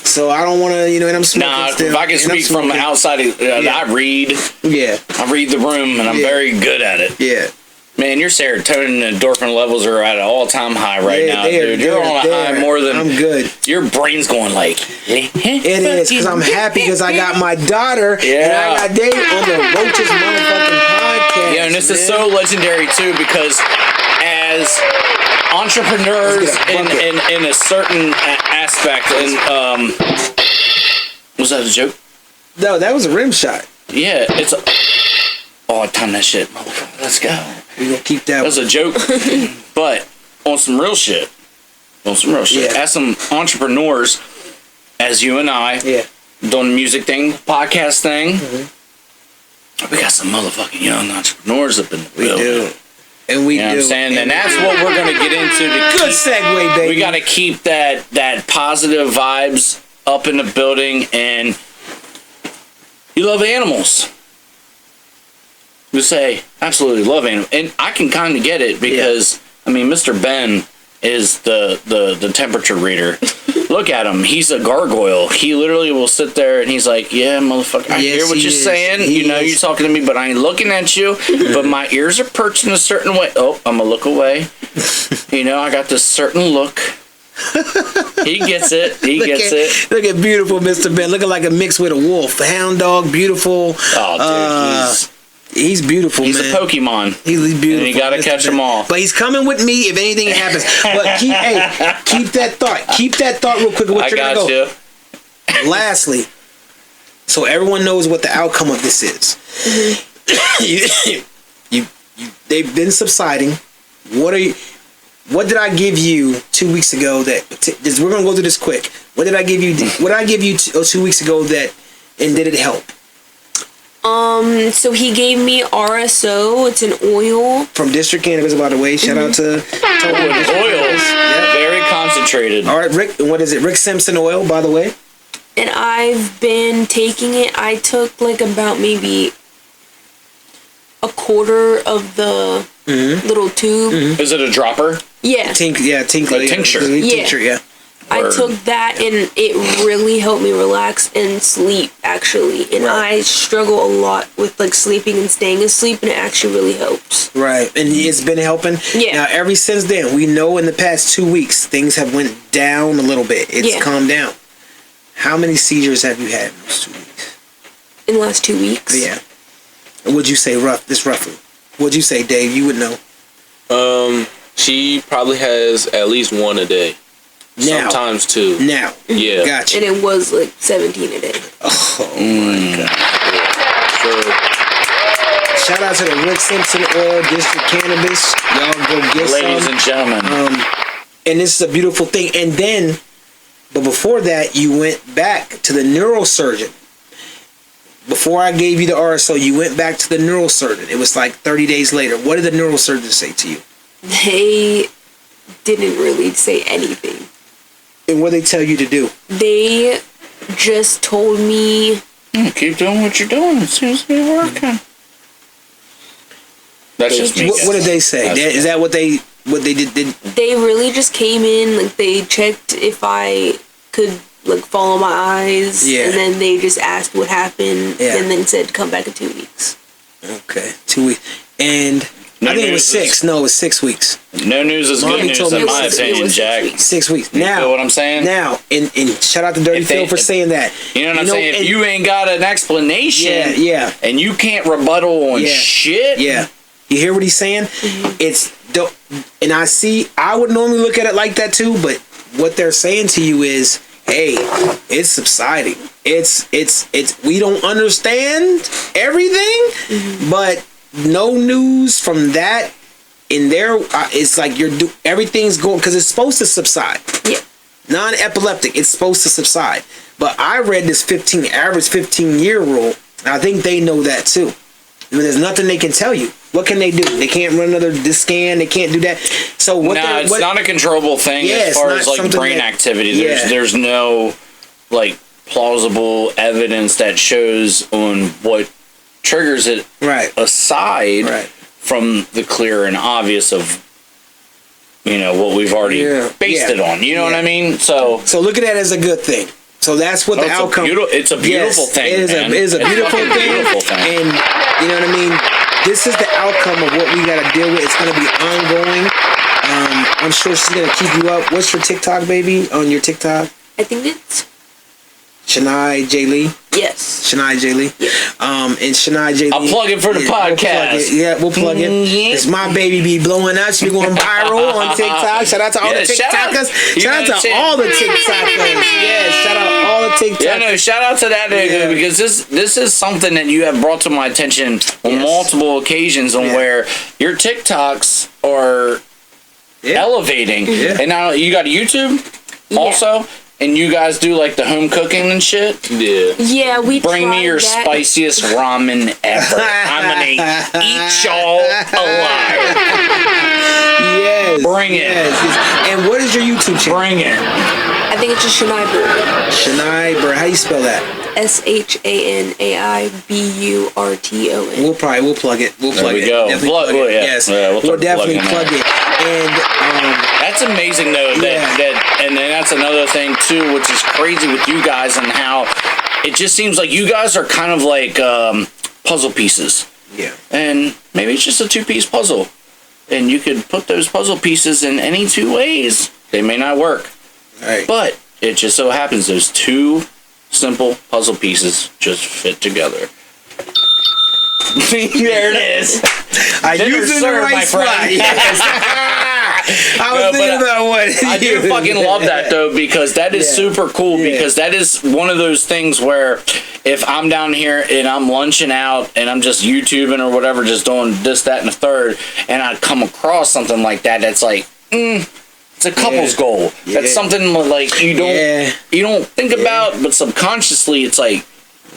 So I don't want to, and I'm smoking.
Nah,
still,
if I can speak from outside, I read.
Yeah.
I read the room, and I'm very good at it.
Yeah.
Man, your serotonin and endorphin levels are at an all-time high now, dude. You're on a high more than...
I'm good.
Your brain's going like...
It is, because I'm happy because I got my daughter and I got Dave on the Roaches motherfucking podcast.
Yeah, and this is so legendary, too, because as entrepreneurs in a certain aspect, and... was that a joke?
No, that was a rim shot.
Yeah, it's a... Oh, I timed that shit. Let's go.
We gonna keep that.
That was a joke, but on some real shit.
Yeah.
As some entrepreneurs, as you and I, doing the music thing, podcast thing, we got some motherfucking young entrepreneurs up in the building.
We do. And we do.
What I'm saying? And that's what we're going to get into.
Good segue, baby.
We got to keep that positive vibes up in the building, and you love animals. You say, absolutely love animals. And I can kind of get it because, I mean, Mr. Ben is the temperature reader. Look at him. He's a gargoyle. He literally will sit there and he's like, yeah, motherfucker, I hear what you're saying. You're talking to me, but I ain't looking at you. But my ears are perched in a certain way. Oh, I'm going to look away. I got this certain look. He gets it.
Look at beautiful Mr. Ben. Looking like a mix with a wolf. A hound dog, beautiful.
Oh, dude,
he's beautiful,
he's
man.
A Pokemon.
He's beautiful.
And you gotta catch them all.
But he's coming with me if anything happens. But keep that thought. Keep that thought real quick.
I got you.
Lastly, so everyone knows what the outcome of this is. They've been subsiding. What did I give you 2 weeks ago that we're gonna go through this quick. What did I give you 2 weeks ago and did it help?
So he gave me RSO. It's an oil
from District Cannabis, by the way. Shout out to
oils. Yep. Very concentrated.
All right, Rick. What is it? Rick Simpson oil, by the way.
And I've been taking it. I took like about maybe a quarter of the little tube.
Mm-hmm. Is it a dropper?
Yeah.
Tincture.
Tincture, yeah. I took that and it really helped me relax and sleep, actually. And I struggle a lot with like sleeping and staying asleep, and it actually really helps.
Right. And it's been helping?
Yeah.
Now, ever since then, we know in the past 2 weeks, things have went down a little bit. It's calmed down. How many seizures have you had in those 2 weeks?
In the last 2 weeks?
Yeah. Would you say roughly? Would you say, Dave, you would know?
She probably has at least one a day.
Now.
Sometimes two.
Now.
Yeah.
Gotcha.
And it was like 17 a day.
Oh my God. So, shout out to the Rick Simpson Oil District Cannabis. Y'all go get some.
Ladies and gentlemen.
And this is a beautiful thing. And then, but before that, you went back to the neurosurgeon. Before I gave you the RSO, you went back to the neurosurgeon. It was like 30 days later. What did the neurosurgeon say to you?
They didn't really say anything.
And what did they tell you to do?
They just told me...
keep doing what you're doing. It seems to be working. That's just me.
What did they say? Is that what they did?
They really just came in, like they checked if I could like follow my eyes, and then they just asked what happened, and then said come back in 2 weeks.
Okay, 2 weeks. And I think it was 6. No, it was 6 weeks.
No news is good news in my opinion, Jack.
6 weeks.
You
now,
feel what I'm saying?
Now, and shout out to Dirty Phil for saying that.
You know what I'm saying? If you ain't got an explanation, and you can't rebuttal on shit,
you hear what he's saying? And I would normally look at it like that too, but what they're saying to you is hey, it's subsiding. It's we don't understand everything, but no news from that in there. It's like everything's going, because it's supposed to subside.
Yeah.
Non-epileptic, it's supposed to subside. But I read this average 15-year rule, and I think they know that too. There's nothing they can tell you. What can they do? They can't run another disc scan. They can't do that. So
it's not a controllable thing as far as like brain activity. There's no like plausible evidence that shows on what triggers it.
Right.
Aside from the clear and obvious of what we've already based it on. You know what I mean? So
look at that as a good thing. So that's what the outcome.
It's a beautiful thing.
It is a beautiful thing. And you know what I mean? This is the outcome of what we got to deal with. It's going to be ongoing. I'm sure she's going to keep you up. What's your TikTok, baby? On your TikTok?
I think it's
Shanai J. Lee.
Yes.
Shanai J. Lee.
Yeah.
And Shanai J. Lee.
I'll plug it for the podcast.
We'll plug it. It's my baby be blowing up. She be going viral on TikTok. Shout out to all the TikTokers. Shout out to all the TikTokers. Yes, shout out all the TikTokers.
Yeah, no, shout out to that nigga because this is something that you have brought to my attention on multiple occasions on where your TikToks are elevating. Yeah. And now you got YouTube also. And you guys do like the home cooking and shit?
Yeah.
Yeah, we
bring me your spiciest ramen ever. I'm gonna eat y'all alive.
Yes.
Bring it.
Yes. And what is your YouTube channel?
Bring it.
I think it's just Shanai Burton.
Shanai Burton. How you spell that?
SHANAI BURTON.
We'll plug it. We'll plug it.
Definitely plug it.
Yes. We'll definitely plug it. And
that's amazing though. And then that's another thing too, which is crazy with you guys and how it just seems like you guys are kind of like puzzle pieces.
Yeah.
And maybe it's just a 2-piece puzzle, and you could put those puzzle pieces in any 2 ways. They may not work. Right. But it just so happens those 2 simple puzzle pieces just fit together. There it is.
I use it in the right spot. I was thinking about what.
I do fucking love that though, because that is super cool. Because that is one of those things where if I'm down here and I'm lunching out and I'm just YouTubing or whatever, just doing this, that, and the third, and I come across something like that, that's like, it's a couple's goal. That's something like you don't think about, but subconsciously it's like,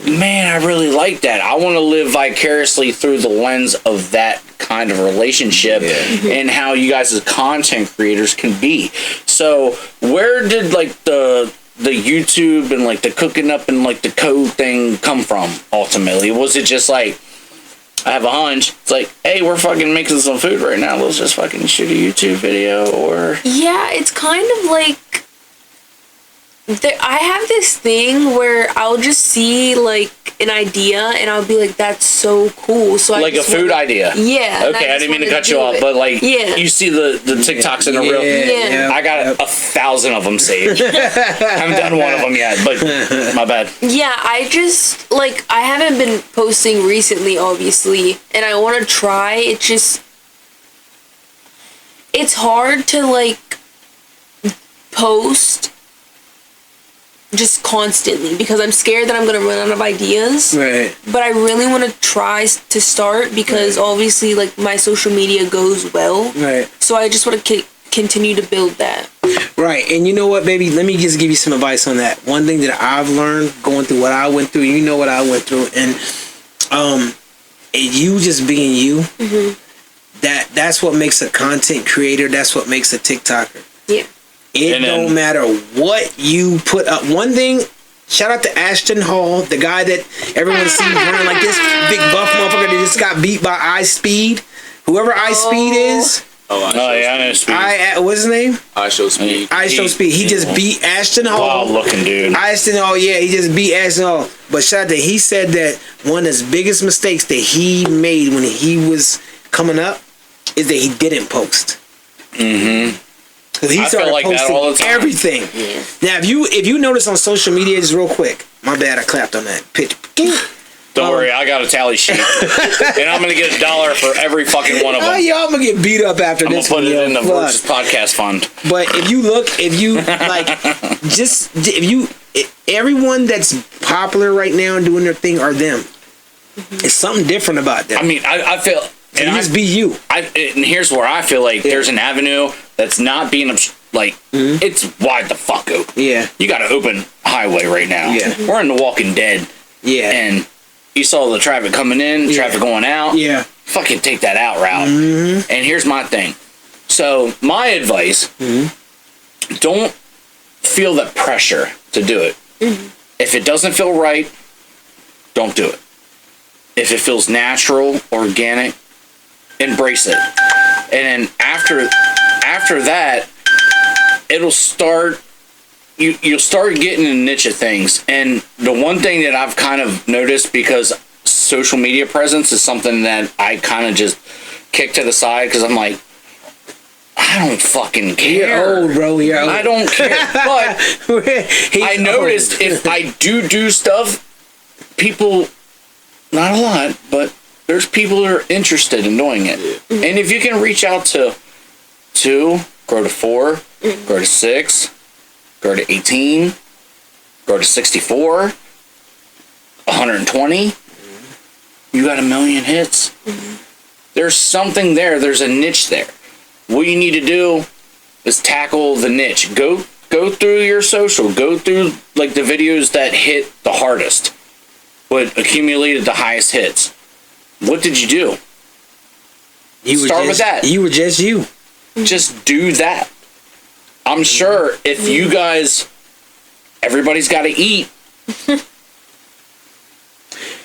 man, I really like that. I want to live vicariously through the lens of that kind of relationship and how you guys as content creators can be. So where did like the YouTube and like the cooking up and like the code thing come from ultimately? Was it just like, I have a hunch, it's like, hey, we're fucking making some food right now, let's just fucking shoot a YouTube video? Or
yeah, it's kind of like I have this thing where I'll just see like an idea and I'll be like, that's so cool. So
like a food idea.
Yeah.
Okay, I didn't mean to cut you off, but like you see the TikToks in a reel.
Yeah.
I got 1,000 of them saved. I haven't done one of them yet, but my bad.
Yeah, I just like I haven't been posting recently, obviously, and I want to try. It's hard to like post just constantly because I'm scared that I'm going to run out of ideas.
Right.
But I really want to try to start because obviously like my social media goes well.
Right.
So I just want to continue to build that.
Right. And you know what, baby? Let me just give you some advice on that. One thing that I've learned going through what I went through, you know what I went through, and you just being you, that's what makes a content creator. That's what makes a TikToker. Yeah. It don't matter what you put up. One thing, shout out to Ashton Hall, the guy that everyone sees running like this big buff motherfucker that just got beat by iSpeed. Whoever iSpeed is.
I know Speed.
What's his name?
iSpeed.
iSpeed. He just beat Ashton Hall.
Wild looking dude.
Ashton Hall, he just beat Ashton Hall. But shout out to, he said that one of his biggest mistakes that he made when he was coming up is that he didn't post. Mm-hmm. He started like posting that all the time. Everything. Yeah. Now, if you notice on social media, just real quick, my bad, I clapped on that pitch.
Don't worry, I got a tally sheet, and I'm gonna get $1 for every fucking one of them.
Y'all gonna get beat up after
I'm
this.
gonna put it in the
Fuck.
Roaches Podcast fund.
But if you everyone that's popular right now and doing their thing are them. It's something different about them.
I mean, I feel.
And just be you.
And here's where I feel like there's an avenue that's not being it's wide the fuck open.
Yeah.
You got an open highway right now.
Yeah.
We're in The Walking Dead.
Yeah.
And you saw the traffic coming in, traffic going out.
Yeah.
Fucking take that out route. And here's my thing. So my advice: don't feel the pressure to do it. If it doesn't feel right, don't do it. If it feels natural, organic, embrace it. And then after that, it'll start. You'll start getting a niche of things. And the one thing that I've kind of noticed, because social media presence is something that I kind of just kick to the side, because I'm like, I don't fucking care.
You're old, bro. You're old.
I don't care. But I noticed if I do stuff, people, not a lot, but there's people that are interested in doing it. And if you can reach out to 2, grow to 4, grow to 6, grow to 18, grow to 64, 120, you got 1 million hits. There's something there. There's a niche there. What you need to do is tackle the niche. Go through your social. Go through like the videos that hit the hardest, but accumulated the highest hits. What did you do? Start with that.
You were just you.
Just do that. I'm sure if you guys, everybody's got to eat.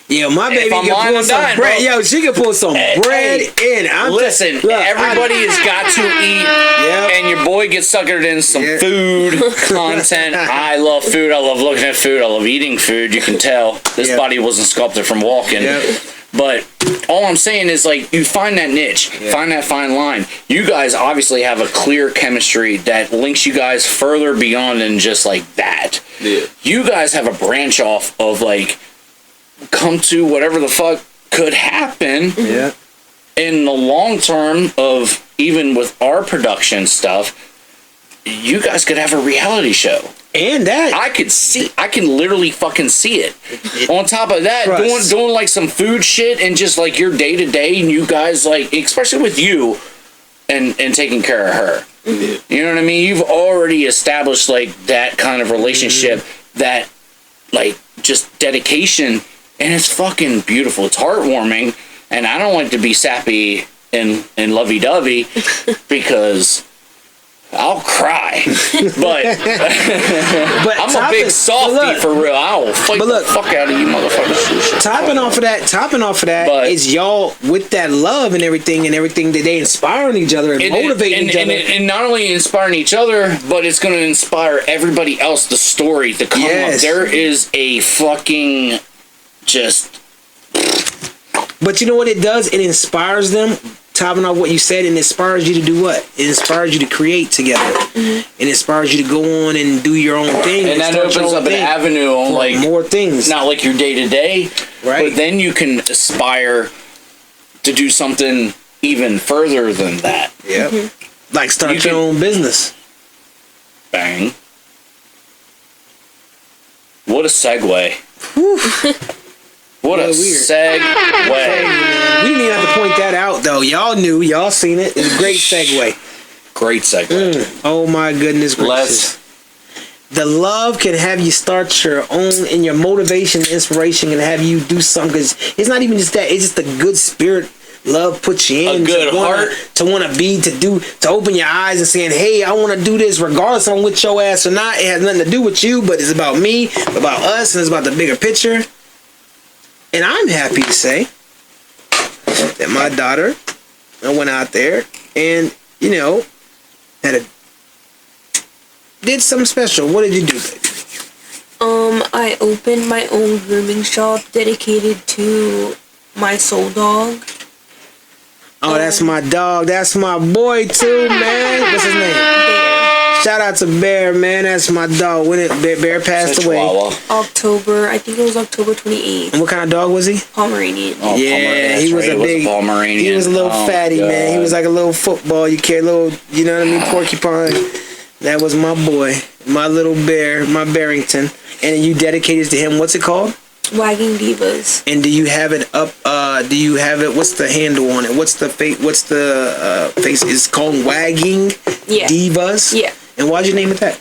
Yeah, my baby
I'm
can
lying,
pull
I'm
some
dying,
bread.
bro.
Yo, she can pull some bread in.
Listen, everybody has got to eat, and your boy gets suckered in some food content. I love food. I love looking at food. I love eating food. You can tell this body wasn't sculpted from walking. But all I'm saying is, like, you find that niche, find that fine line. You guys obviously have a clear chemistry that links you guys further beyond than just like that.
Yeah.
You guys have a branch off of like, come to whatever the fuck could happen in the long term of, even with our production stuff, you guys could have a reality show.
And that
I can literally fucking see it. On top of that, doing like some food shit and just like your day to day, and you guys like, especially with you and taking care of her. You know what I mean? You've already established like that kind of relationship, that like just dedication. And it's fucking beautiful. It's heartwarming. And I don't like to be sappy and lovey-dovey because I'll cry. But I'm a big softie for real. I will fight the fuck out of you motherfuckers.
Topping off of that is y'all with that love and everything that they inspiring each other and motivating each other.
And not only inspiring each other, but it's going to inspire everybody else, the story to come up. There is a fucking...
But you know what it does? It inspires them. Topping off what you said, it inspires you to do what? It inspires you to create together. It inspires you to go on and do your own thing.
And that opens up an avenue on like
more things.
Not like your day to day,
right?
But then you can aspire to do something even further than that.
Yeah. Like start your own business.
Bang. What a segue. What a segue.
We didn't even have to point that out, though. Y'all knew. Y'all seen it. It's a great segue.
Great segue.
Oh, my goodness gracious. The love can have you start your own, and your motivation, inspiration can have you do something. Because it's not even just that. It's just the good spirit. Love puts you in.
A good heart.
To want to be, to open your eyes and saying, hey, I want to do this regardless I'm with your ass or not. It has nothing to do with you, but it's about me, about us, and it's about the bigger picture. And I'm happy to say that my daughter, I went out there and, did something special. What did you do, baby?
I opened my own grooming shop dedicated to my soul dog.
Oh, that's my dog. That's my boy too, man. What's his name?
Bear.
Shout out to Bear, man. That's my dog. When Bear passed away.
October, I think it was October 28th.
And what kind of dog was he?
Pomeranian.
Oh,
Yeah, he was
right.
a big
Pomeranian.
He was a little fatty,
God.
man. He was like a little football. You carry a little, you know what I mean, porcupine. That was my boy, my little bear, my Barrington. And you dedicated to him. What's it called?
Wagging Divas.
And do you have it up? Do you have it? What's the handle on it? What's the face? What's the face? It's called Wagging Divas.
Yeah.
And why'd you name it that?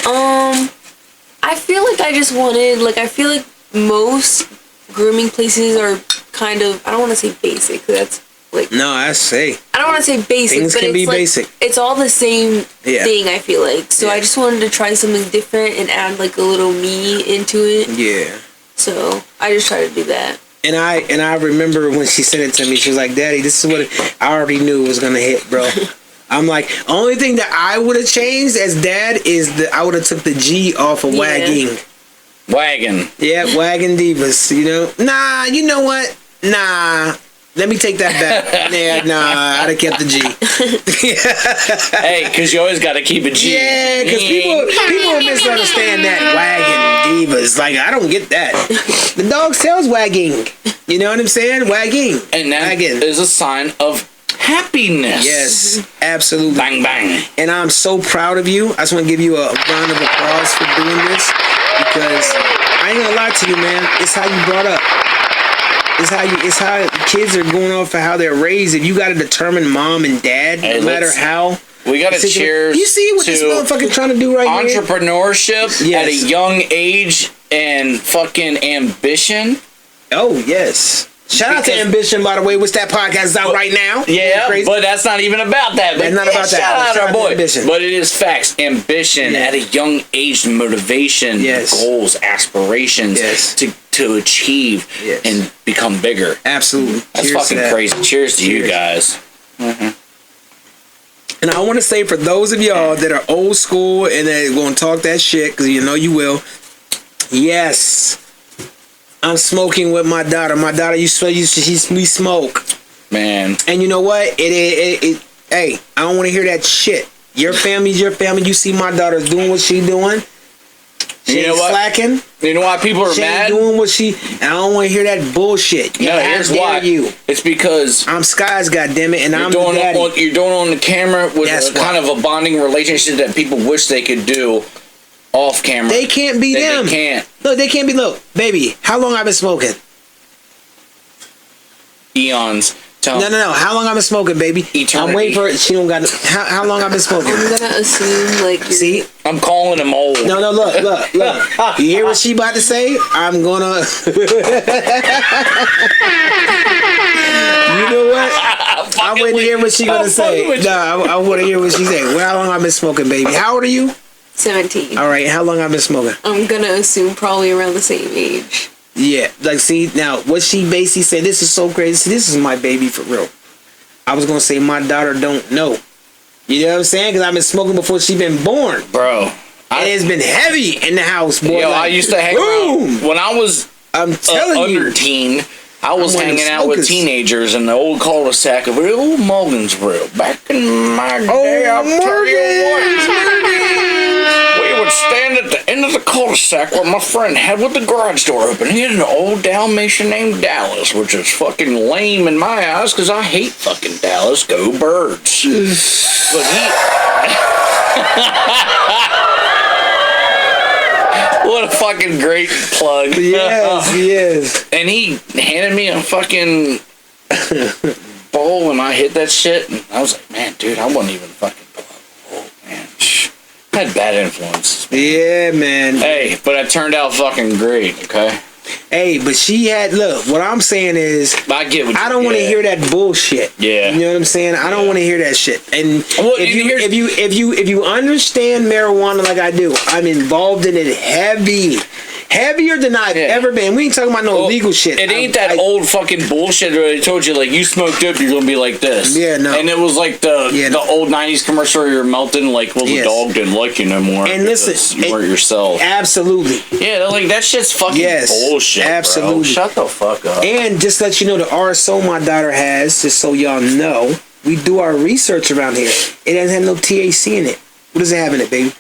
I feel like I just wanted, like, I feel like most grooming places are kind of, I don't want to say basic. That's like,
No, I say
I don't want to say basic,
things
but
can
it's
be
like,
basic.
it's all the same thing, I feel like. So I just wanted to try something different and add like a little me into it.
Yeah.
So I just tried to do that.
And I remember when she sent it to me, she was like, "Daddy, this is what I already knew it was gonna hit, bro." I'm like, only thing that I would have changed as dad is I would have took the G off of wagging.
Wagon.
Yeah, Wagging Divas. You know, nah. You know what? Nah. Let me take that back. Yeah, nah. I'd have kept the G.
Hey, because you always got to keep a G.
Yeah, because people misunderstand that Wagging Divas. Like, I don't get that. The dog sells wagging. You know what I'm saying? Wagging.
And that
Wagging.
is a sign of happiness.
Yes, absolutely.
Bang, bang.
And I'm so proud of you. I just want to give you a round of applause for doing this, because I ain't gonna lie to you, man. It's how you brought up. It's how kids are going off of how they're raised. If you got a determined mom and dad,
Hey,
no matter how.
We got to cheers.
You see what this motherfucker trying to do right here?
Entrepreneurship
Yes.
at a young age and fucking ambition.
Oh yes. Shout out to Ambition, by the way. What's that podcast is out right now?
Yeah, but that's not even about that.
That's not about that.
Shout out
Shout
our
out to
boy.
Ambition.
But it is facts. Ambition at a young age, motivation, goals, aspirations to achieve and become bigger.
Absolutely.
That's
Cheers
fucking crazy. Cheers to you guys.
And I want to say, for those of y'all that are old school and that going to talk that shit, because you know you will. Yes. I'm smoking with my daughter. My daughter, we smoke.
Man.
And you know what? Hey, I don't want to hear that shit. Your family's your family. You see my daughter's doing what she doing. She ain't slacking.
You know why people are
she
mad?
Ain't doing what she. And I don't want to hear that bullshit.
No, here's why. It's because
I'm Skie's, goddammit, and I'm
doing
the daddy.
you're doing on the camera with kind of a bonding relationship that people wish they could do off camera.
They can't be them.
They can't.
Look, they can't be. Look, baby, how long I been smoking?
Eons.
No. How long I been smoking, baby?
Eternity.
I'm waiting for it. She don't got. How long I been smoking?
I'm gonna assume like.
See,
I'm calling him old.
No. Look. You hear what she about to say? I'm gonna. You know what? I'm waiting to hear what she gonna say. No, I want to hear what she say. Well, how long I been smoking, baby? How old are you?
17.
All right. How long I been smoking?
I'm gonna assume probably around the same age.
Yeah, like, see, now, what she basically said, this is so crazy. See, this is my baby for real. I was going to say my daughter don't know. You know what I'm saying? Because I've been smoking before she been born.
Bro.
It's been heavy in the house, boy.
Yo, I used to hang around. When I was under teen, I was hanging out with teenagers in the old cul-de-sac of old Morgansville. Back in my day, I'll tell you what. We would stand at the end of the cul-de-sac where my friend had with the garage door open. He had an old Dalmatian named Dallas, which is fucking lame in my eyes because I hate fucking Dallas. Go Birds. But what a fucking great plug.
Yes.
And he handed me a fucking bowl and I hit that shit. And I was like, man, dude, I wasn't even fucking man. I had bad influences.
Yeah, man.
Hey, but it turned out fucking great, okay?
Hey, but she had, look, what I'm saying is,
I get what
I don't want to hear that bullshit.
Yeah.
You know what I'm saying? I don't want to hear that shit. And if you understand marijuana like I do, I'm involved in it heavier than I've ever been. We ain't talking about no illegal shit.
It ain't that old fucking bullshit where they told you, like, you smoked up, you're gonna be like this.
Yeah, no.
And it was like the old 90s commercial where you're melting, like, well, the dog didn't like you no more.
And listen,
you weren't yourself.
Absolutely.
Yeah, like, that shit's fucking bullshit,
absolutely.
Bro. Shut the fuck up.
And just let you know, the RSO my daughter has, just so y'all know, we do our research around here. It doesn't have no THC in it. What does it have in it, baby?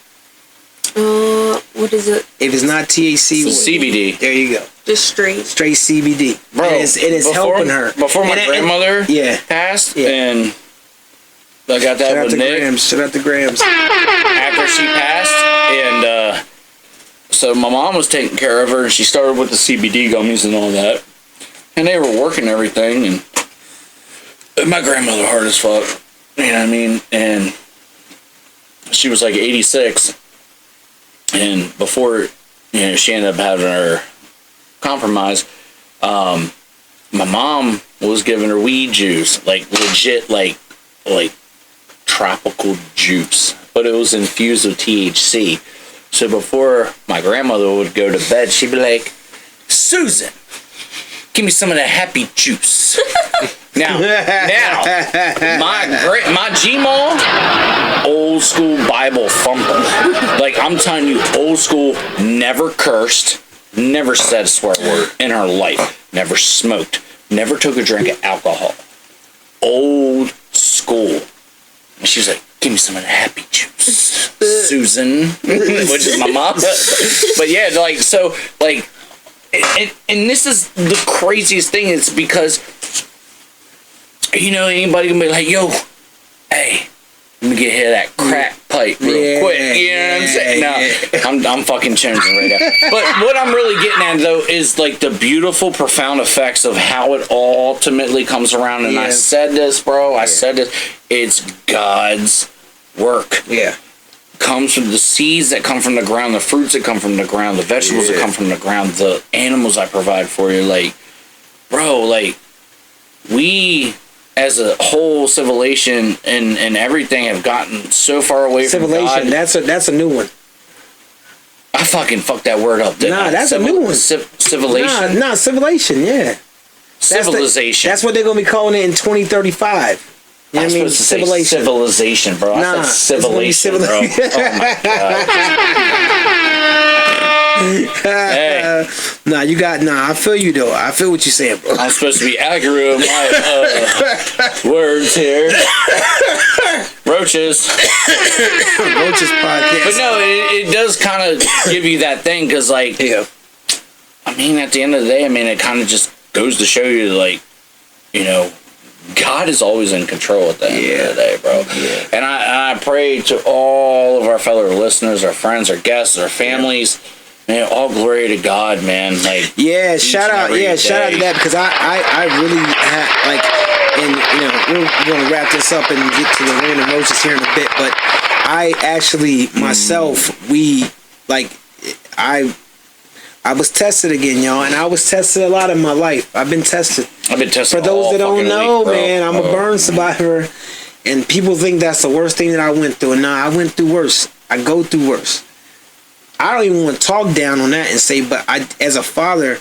What is it?
If it's not THC,
CBD.
There you go.
Just straight
CBD.
Bro,
it is helping her.
Before my grandmother passed, and I got that with Nick.
Shout out to Grams.
After she passed, and so my mom was taking care of her, and she started with the CBD gummies and all that, and they were working everything, and my grandmother hard as fuck, you know what I mean, and she was like 86, and before, you know, she ended up having her compromise, my mom was giving her weed juice, like legit, like tropical juice, but it was infused with THC. So before my grandmother would go to bed, she'd be like, "Susan, give me some of that happy juice." now, my G-Ma, old school Bible thumper. Like, I'm telling you, old school, never cursed, never said a swear word in her life, never smoked, never took a drink of alcohol. Old school. And she was like, "Give me some of the happy juice, Susan," which is my mom. But yeah, like, so, like, and this is the craziest thing, is because, you know, anybody can be like, "Yo, hey, let me get hit of that crack pipe real quick." You know what I'm saying? No, I'm fucking changing right now. But what I'm really getting at, though, is like the beautiful, profound effects of how it all ultimately comes around. And I said this, bro. I said this. It's God's work.
Yeah.
Comes from the seeds that come from the ground, the fruits that come from the ground, the vegetables that come from the ground, the animals I provide for you. Like, bro, like, we as a whole civilization and everything have gotten so far away from God.
That's a new one.
I fucking fucked that word up, didn't I?
That's a new one.
Civilization.
Nah, civilization, yeah.
Civilization.
That's what they're gonna be calling it in 2035. You know what I mean?
Civilization, bro. I said civilization, bro. Oh my god. Hey.
I feel you though. I feel what you're saying, bro.
I'm supposed to be accurate with my words here. Roaches Podcast. But no, it does kind of give you that thing, because, like, I mean, at the end of the day, I mean, it kind of just goes to show you, like, you know, God is always in control at the end of the day, bro. Yeah. And I pray to all of our fellow listeners, our friends, our guests, our families. Man, all glory to God, man. Like, shout out to that, because I really have, like, and you know, we're gonna wrap this up and get to the random roaches here in a bit, but I actually myself, I was tested again, y'all, and I was tested a lot in my life. I've been tested. For those that don't know, man, I'm a burn survivor, and people think that's the worst thing that I went through. Nah, I went through worse. I go through worse. I don't even want to talk down on that and say, but I, as a father,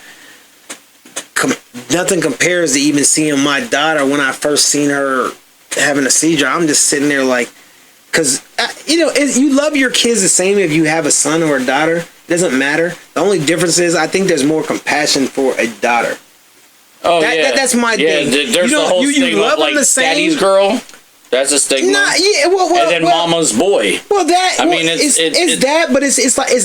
nothing compares to even seeing my daughter when I first seen her having a seizure. I'm just sitting there like, because, you know, you love your kids the same if you have a son or a daughter. It doesn't matter. The only difference is I think there's more compassion for a daughter. Oh, that's my thing. There's the whole stigma of, like, daddy's girl. That's a stigma. And then mama's boy.
Well, it's that, but it's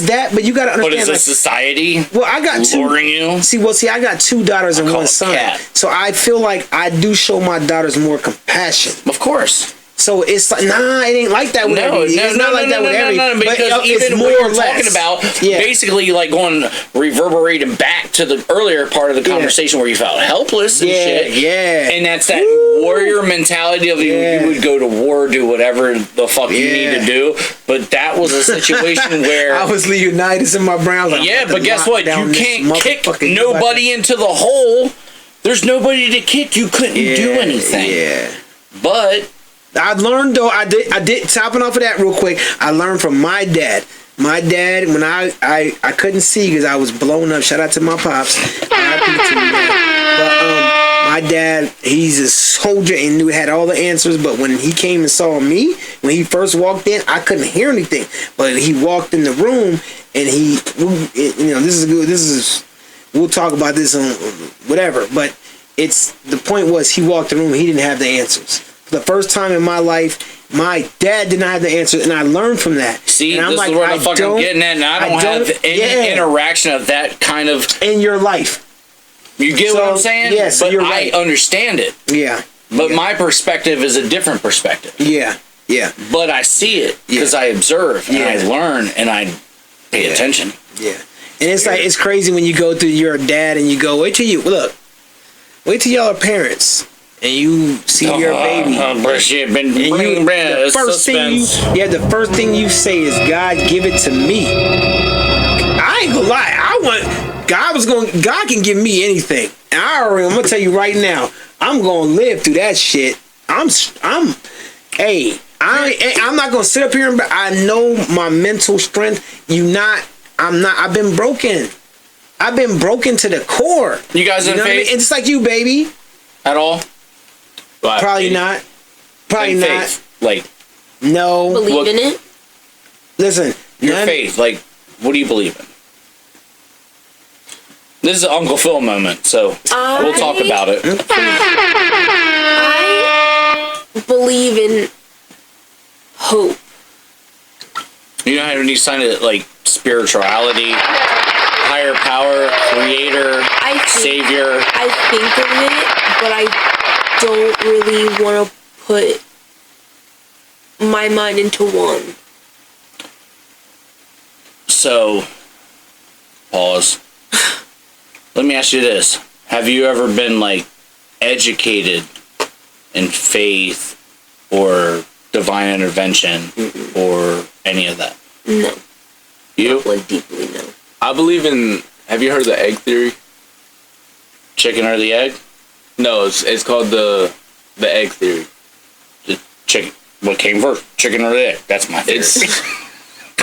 that, but you got to understand.
But is it society?
Well, I got
luring you.
See, I got 2 daughters and 1 son, so I feel like I do show my daughters more compassion.
Of course.
So it's like, it ain't like that with everybody. It's not like that with everybody.
Because even what we're talking about, basically, like, going reverberating back to the earlier part of the conversation where you felt helpless and shit. Yeah. And that's that warrior mentality of you would go to war, do whatever the fuck you need to do. But that was a situation where
I was Leonidas in my brown.
Like, but guess what? You can't kick nobody into the hole. There's nobody to kick. You couldn't do anything. Yeah. But
I learned, though, I did, topping off of that real quick, I learned from my dad. My dad, when I couldn't see because I was blown up, shout out to my pops, my dad, he's a soldier and had all the answers, but when he came and saw me, when he first walked in, I couldn't hear anything, but he walked in the room and we'll talk about this on whatever, but the point was he walked in the room, he didn't have the answers. For the first time in my life, My dad did not have the answer, and I learned from that.
See,
and
this is where the fuck I'm getting at, and I don't have any interaction of that kind of
in your life.
You get what I'm saying?
Yes,
but
you're right.
I understand it.
Yeah.
But my perspective is a different perspective.
Yeah. Yeah.
But I see it because I observe and I learn and I pay attention.
Yeah. And it's like, it's crazy when you go through your dad and you go, wait till y'all are parents and you see your baby.
The
first thing you say is, God, give it to me. I ain't gonna lie. God can give me anything. And I'm gonna tell you right now, I'm gonna live through that shit. I'm not gonna sit up here and I know my mental strength. I've been broken. I've been broken to the core.
You guys in faith?
I mean? It's like you, baby.
At all?
Well,
Probably not. Probably not.
Faith. Like,
no.
Believe in it?
Listen.
Your faith. Like, what do you believe in? This is an Uncle Phil moment, so we'll talk about it.
I believe in hope.
You don't have any sign of like spirituality, higher power, creator, savior.
I think of it, but I don't really want to put my mind into one.
So, pause. Let me ask you this. Have you ever been like educated in faith or divine intervention or any of that?
No.
You?
Not like deeply, no.
I believe in. Have you heard of the egg theory?
Chicken or the egg?
No, it's called the egg theory.
The chicken. What came first? Chicken or the egg? That's my theory.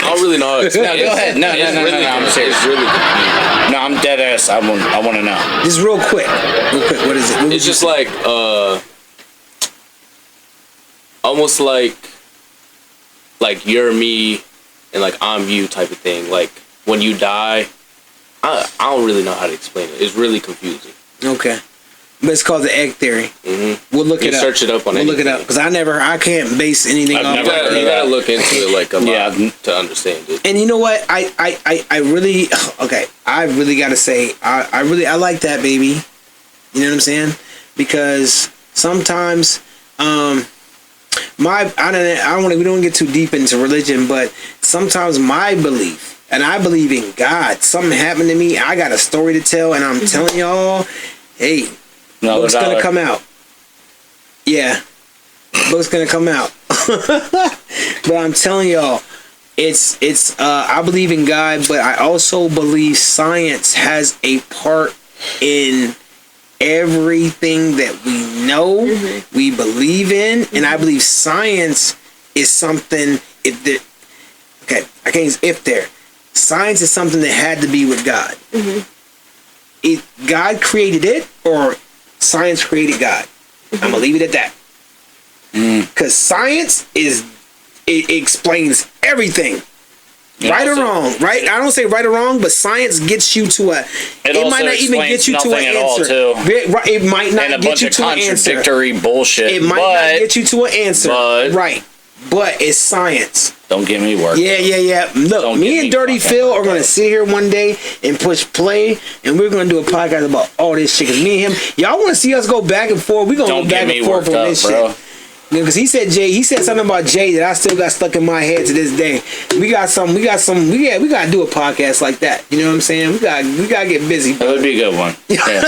I don't really know how to explain it.
No, go ahead. No, I'm serious.
It's really confusing.
No, I'm dead ass. I want to know.
Just real quick. What is it?
It's just like almost like you're me and like I'm you type of thing. Like when you die, I don't really know how to explain it. It's really confusing.
Okay. But it's called the egg theory.
Mm-hmm.
We'll look it up.
Search it up on
We'll look it up because I can't base anything off.
You gotta look into it like a lot to understand it.
And you know what? I really gotta say I like that, baby. You know what I'm saying? Because sometimes we don't get too deep into religion, but sometimes my belief, and I believe in God. Something happened to me. I got a story to tell, and I'm telling y'all, hey. Book's gonna come out. Yeah. Book's gonna come out. But I'm telling y'all, it's I believe in God, but I also believe science has a part in everything that we know, we believe in, and I believe science is something science is something that had to be with God. God created it, or science created God. I'm gonna leave it at that. Because science it explains everything. Right or wrong, right? I don't say right or wrong, but science gets you to a. It might not even get you to an answer. It might not get you to an answer.
Contradictory bullshit.
It might not get you to an answer. Right. But it's science.
Don't get me worked.
Yeah. Look, me and Dirty Phil are gonna sit here one day and push play, and we're gonna do a podcast about all this shit. Cause me and him, y'all want to see us go back and forth. We gonna go back and forth on this shit. Because he said something about Jay that I still got stuck in my head to this day. We gotta do a podcast like that. You know what I'm saying? We gotta get busy.
That would be a good one. Yeah,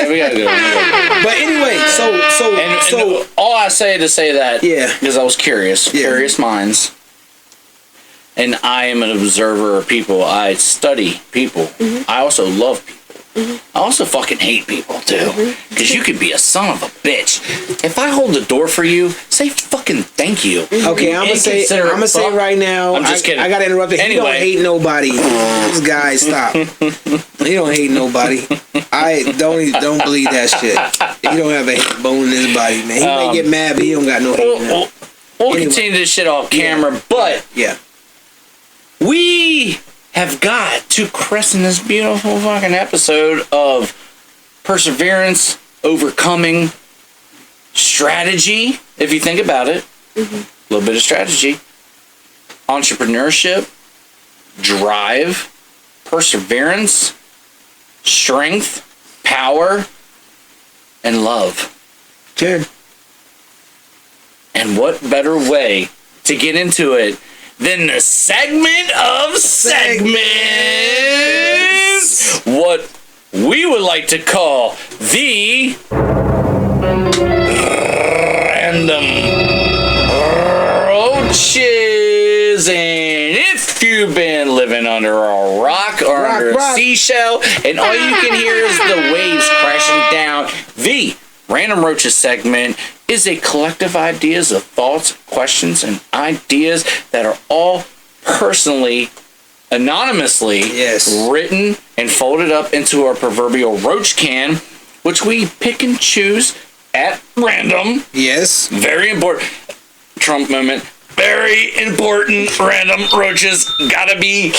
we gotta do it.
But anyway, so
all I say to say that, because I was curious, curious minds, and I am an observer of people. I study people. I also love people. I also fucking hate people too, because you could be a son of a bitch. If I hold the door for you, say fucking thank you.
Okay, I'm gonna say right now.
I'm just kidding.
I gotta interrupt it. Anyway. He don't hate nobody. This guy, stop. He don't hate nobody. I don't believe that shit. He don't have a hate bone in his body, man. He may get mad, but he don't got no hate.
We'll continue this shit off camera, but we have got to crest in this beautiful fucking episode of perseverance, overcoming, strategy, if you think about it. A little bit of strategy. Entrepreneurship, drive, perseverance, strength, power, and love.
Good.
And what better way to get into it than the segment of segments? What we would like to call the Random Roaches. And if you've been living under a rock or under a seashell, and all you can hear is the waves crashing down, the Random Roaches segment is a collective ideas of thoughts, questions, and ideas that are all personally, anonymously written and folded up into our proverbial roach can, which we pick and choose at random.
Yes.
Very important. Trump moment. Very important. Random roaches gotta be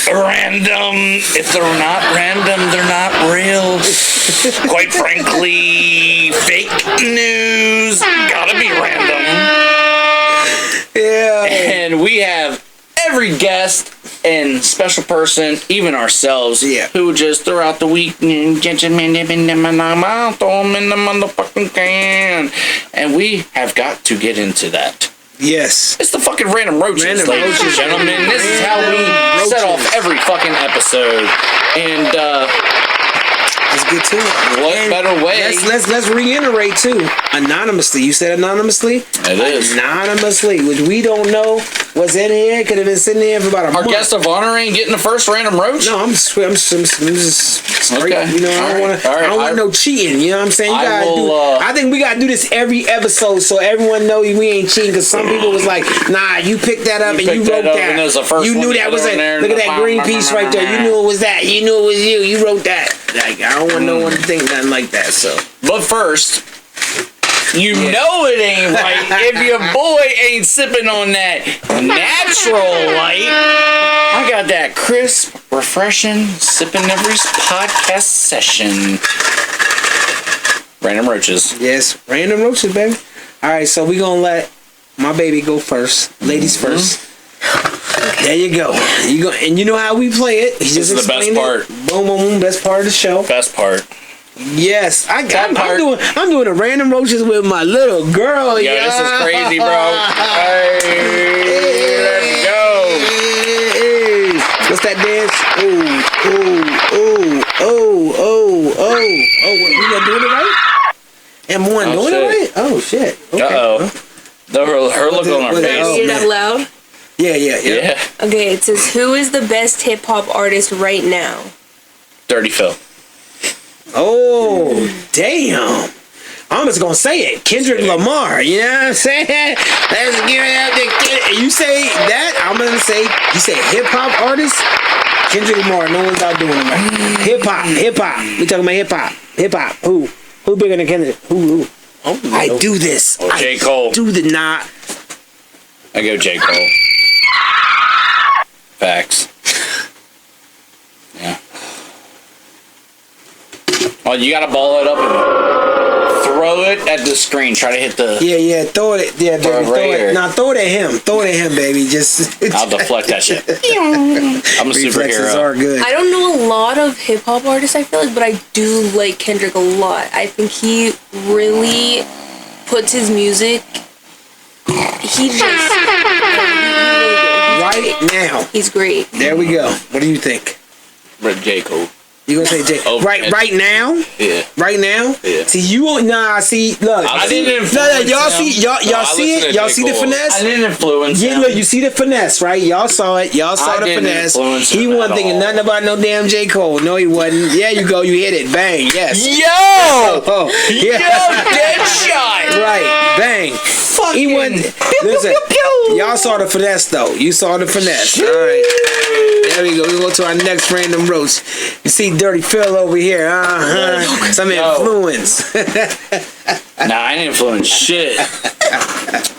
random. If they're not random, they're not real. Quite frankly, fake news gotta be random.
Yeah.
And we have every guest and special person, even ourselves, who just throughout the week throw them in the motherfucking can. And we have got to get into that.
Yes.
It's the fucking Random Roaches, ladies and gentlemen. This is how we set off every fucking episode. And
let's get to it.
What better way?
Let's reiterate too. Anonymously. You said anonymously?
It is.
Anonymously, which we don't know what's in here. Could have been sitting there for about a month.
Our guest of honor ain't getting the first Random Roach?
No, I'm just straight.
Okay.
You know, I don't want no cheating. You know what I'm saying? I think we gotta do this every episode so everyone know we ain't cheating. Because some people was like, nah, you picked that up and you wrote that.
And the first
you knew that was it. Look at that green piece right there. You knew it was that. You knew it was you. You wrote that. Like, I don't want no one to think nothing like that. So,
but first, you know it ain't right if your boy ain't sipping on that natural light. I got that crisp, refreshing, sipping every podcast session. Random Roaches.
Yes, Random Roaches, baby. All right, so we gonna let my baby go first. Ladies first. There you go. And you know how we play it. He
this is the best part.
Boom, boom, boom. Best part of the show.
Best part.
Yes, I'm doing a Random Roaches with my little girl.
Yo, this is crazy, bro. Hey, let's go.
What's that dance? Oh. We gonna do it right? And one doing it right? Oh shit. Okay.
Uh-oh. Her look on her face.
Is that loud?
Yeah.
Okay, it says, who is the best hip-hop artist right now?
Dirty Phil.
Oh, damn. I'm just gonna say it. Kendrick Lamar. You know what I'm saying? Let's give it out there. You say that, I'm gonna say, you say hip-hop artist? Kendrick Lamar. No one's out doing it right. Hip-hop. We talking about hip-hop. Who bigger than Kendrick? Who? Oh, I do this.
Oh, J. Cole.
Do the not.
I go J. Cole. Facts. Yeah. Well, you gotta ball it up and throw it at the screen. Try to hit the.
Yeah. Throw it. Yeah, baby. Throw it. Now throw it at him. Throw it at him, baby. Just.
I'll deflect that shit. I'm a
Reflexes
superhero.
are good.
I don't know a lot of hip hop artists, I feel like, but I do like Kendrick a lot. I think he really puts his music. He just.
Right now.
He's great.
There we go. What do you think?
J. Cole.
You gonna say J? Right now?
Yeah.
Right now?
Yeah.
See you? See, look.
I didn't influence
y'all
him.
see, y'all see it. Y'all see the finesse.
I didn't influence
Yeah,
him.
look. You see the finesse, right? Y'all saw it. Y'all saw
I
the
didn't
finesse.
influence
He
him
wasn't
at
thinking
all.
nothing about no damn J. Cole. No, he wasn't. Yeah, you go. You hit it. Bang. Yes.
Yo!
Oh, yeah.
Yo, dead shot!
Right. Bang.
Fucking.
He wasn't. Listen. Y'all saw the finesse though. You saw the finesse. All right. There we go. We go to our next Random Roach. You see Dirty Phil over here. Some influence.
Nah, I didn't influence shit.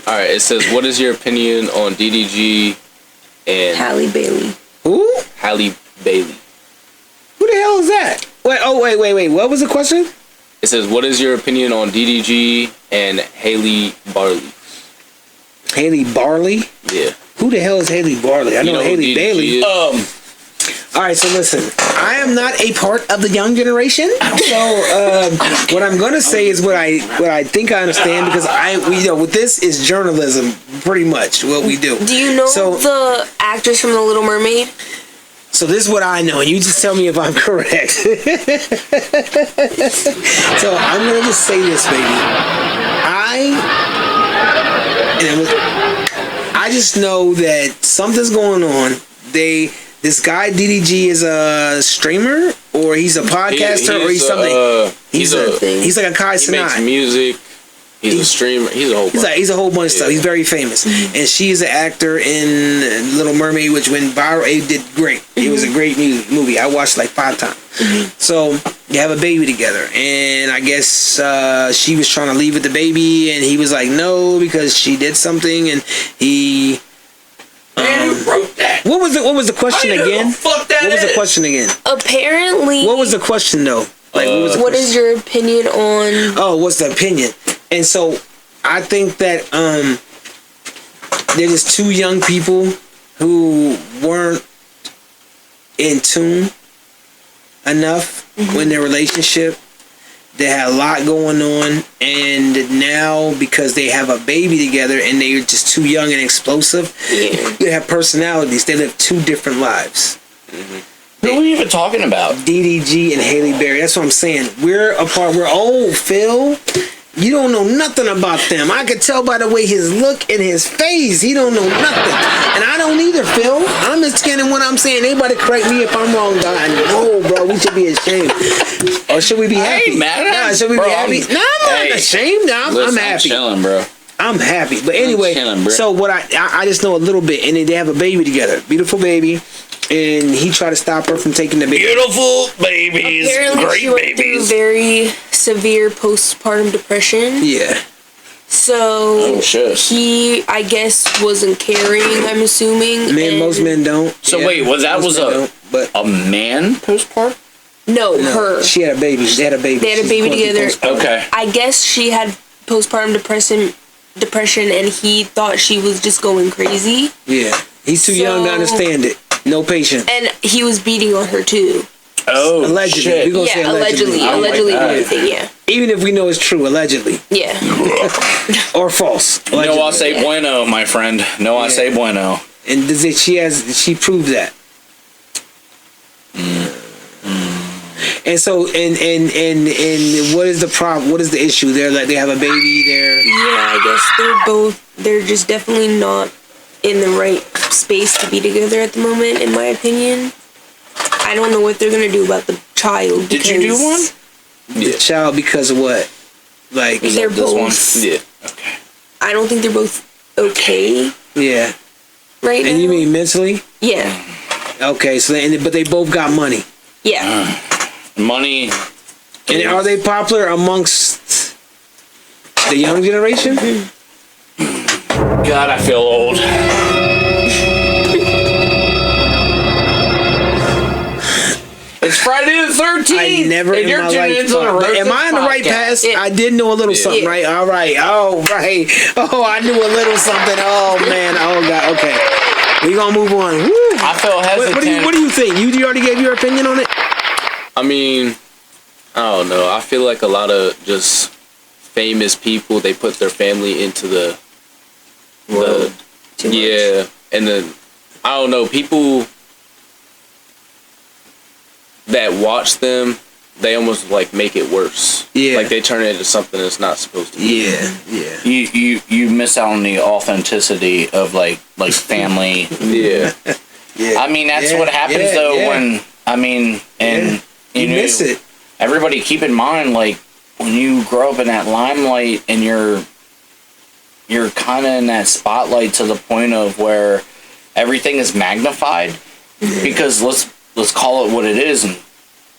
Alright, it says, what is your opinion on DDG and
Halle Bailey.
Who?
Halle Bailey?
Who the hell is that? Wait. What was the question?
It says, what is your opinion on DDG and Haley Barley?
Haley Barley.
Yeah.
Who the hell is Haley Barley? I know Haley Bailey. All right, so listen, I am not a part of the young generation. So what I'm gonna say is what I think I understand, because with this is journalism, pretty much what we do.
Do you know the actress from The Little Mermaid?
So this is what I know, and you just tell me if I'm correct. So I'm gonna just say this, baby. I just know that something's going on. This guy DDG is a streamer, or he's a podcaster, or he's something. He's like a Kai
He
Shanai.
makes music. He's a streamer. He's a whole bunch of stuff. He's very famous, and she is an actor in Little Mermaid, which went viral. It did great. It was a great movie. I watched it like 5 times. So they have a baby together, and I guess she was trying to leave with the baby, and he was like, no, because she did something, and he.
Man, who wrote that?
What was the question again?
Fuck that
What was
is.
the question again?
Apparently.
What was the question though? Like,
what is your opinion on?
Oh, what's the opinion? And so, I think that there's just 2 young people who weren't in tune enough in their relationship. They had a lot going on, and now because they have a baby together and they're just too young and explosive, they have personalities. They live 2 different lives.
Who are we even talking about?
DDG and Haley Berry. That's what I'm saying. We're apart. We're old, Phil. You don't know nothing about them. I could tell by the way his look and his face. He don't know nothing. And I don't either, Phil. I'm just getting what I'm saying. Anybody correct me if I'm wrong, God. No, bro. We should be ashamed. Or should we be happy?
Hey, man.
Nah, should we be happy? No, I'm not ashamed. I'm happy.
I'm chilling, bro.
I'm happy. But anyway, so what I just know a little bit. And they have a baby together. Beautiful baby. And he tried to stop her from taking the baby.
Beautiful babies.
Apparently
Great
she went through very severe postpartum depression.
Yeah.
So he, I guess, wasn't caring, I'm assuming.
Most men don't.
So wait, was a man postpartum?
No, her.
She had a baby. They had a baby.
They had a baby together.
Okay.
I guess she had postpartum depression, and he thought she was just going crazy.
Yeah. He's too young to understand it. No patience.
And he was beating on her too.
Oh,
allegedly.
shit.
We're gonna say allegedly.
Allegedly, everything, yeah.
Even if we know it's true, allegedly.
Yeah.
Or false. Allegedly.
No, I say bueno, my friend. No, I say bueno.
And she proved that. And so, and what is the problem? What is the issue? They have a baby there.
Yeah, I guess they're just definitely not in the right space to be together at the moment, in my opinion. I don't know what they're gonna do about the child.
Did you do one?
The child because of what? Like
they're both.
Yeah. Okay.
I don't think they're both okay.
Yeah.
Right now.
And you mean mentally?
Yeah.
Okay. So, but they both got money.
Yeah.
Money.
And are they popular amongst the young generation?
God, I feel old. It's Friday the 13th.
I never
and
in
you're
my
tuning
life
into the
thought.
Roaches
Am I on the right path?
Yeah.
I did know a little something, right? All right. Oh, right. Oh, I knew a little something. Oh, man. Oh, God. Okay. We gonna move on. Woo.
I feel hesitant.
What do you think? You already gave your opinion on it?
I mean, I don't know. I feel like a lot of just famous people, they put their family into the
World.
Yeah. And then, I don't know, people that watch them, they almost like make it worse.
Yeah.
Like they turn it into something that's not supposed to be.
Yeah.
You miss out on the authenticity of like family.
Yeah.
Yeah.
I mean, that's what happens when you
miss it.
Everybody keep in mind, like, when you grow up in that limelight and you're kind of in that spotlight to the point of where everything is magnified, because let's call it what it is, and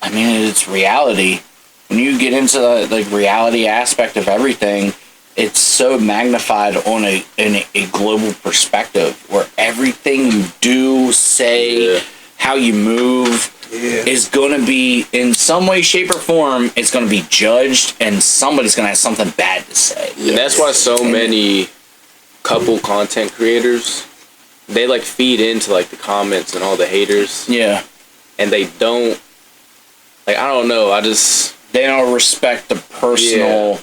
I mean, it's reality. When you get into the reality aspect of everything, it's so magnified in a global perspective, where everything you do, say, how you move, is going to be, in some way, shape, or form, it's going to be judged, and somebody's going to have something bad to say.
And that's why so many couple content creators, they like feed into like the comments and all the haters.
Yeah.
And they don't, like, I don't know, they don't respect the personal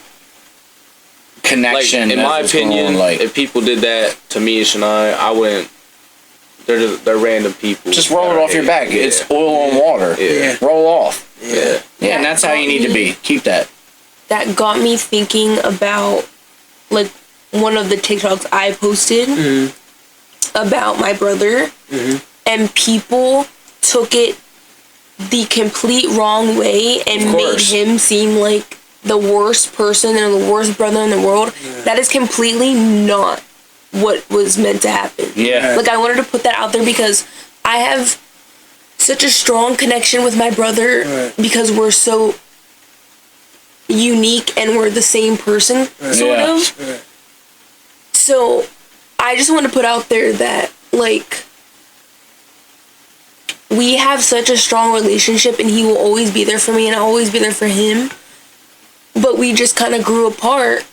connection. Like, in my opinion, if people did that to me and Shanai, I wouldn't. They're random people.
Just roll it off your back. Yeah. It's oil and water.
Yeah.
Roll off.
Yeah.
Yeah, and that's how you need to be. Keep that.
That got me thinking about, like, one of the TikToks I posted about my brother, and people took it the complete wrong way and made him seem like the worst person and the worst brother in the world. That is completely not what was meant to happen.
Yeah.
Like, I wanted to put that out there because I have such a strong connection with my brother because we're so unique and we're the same person, sort of. So, I just want to put out there that, like, we have such a strong relationship and he will always be there for me and I'll always be there for him. But we just kind of grew apart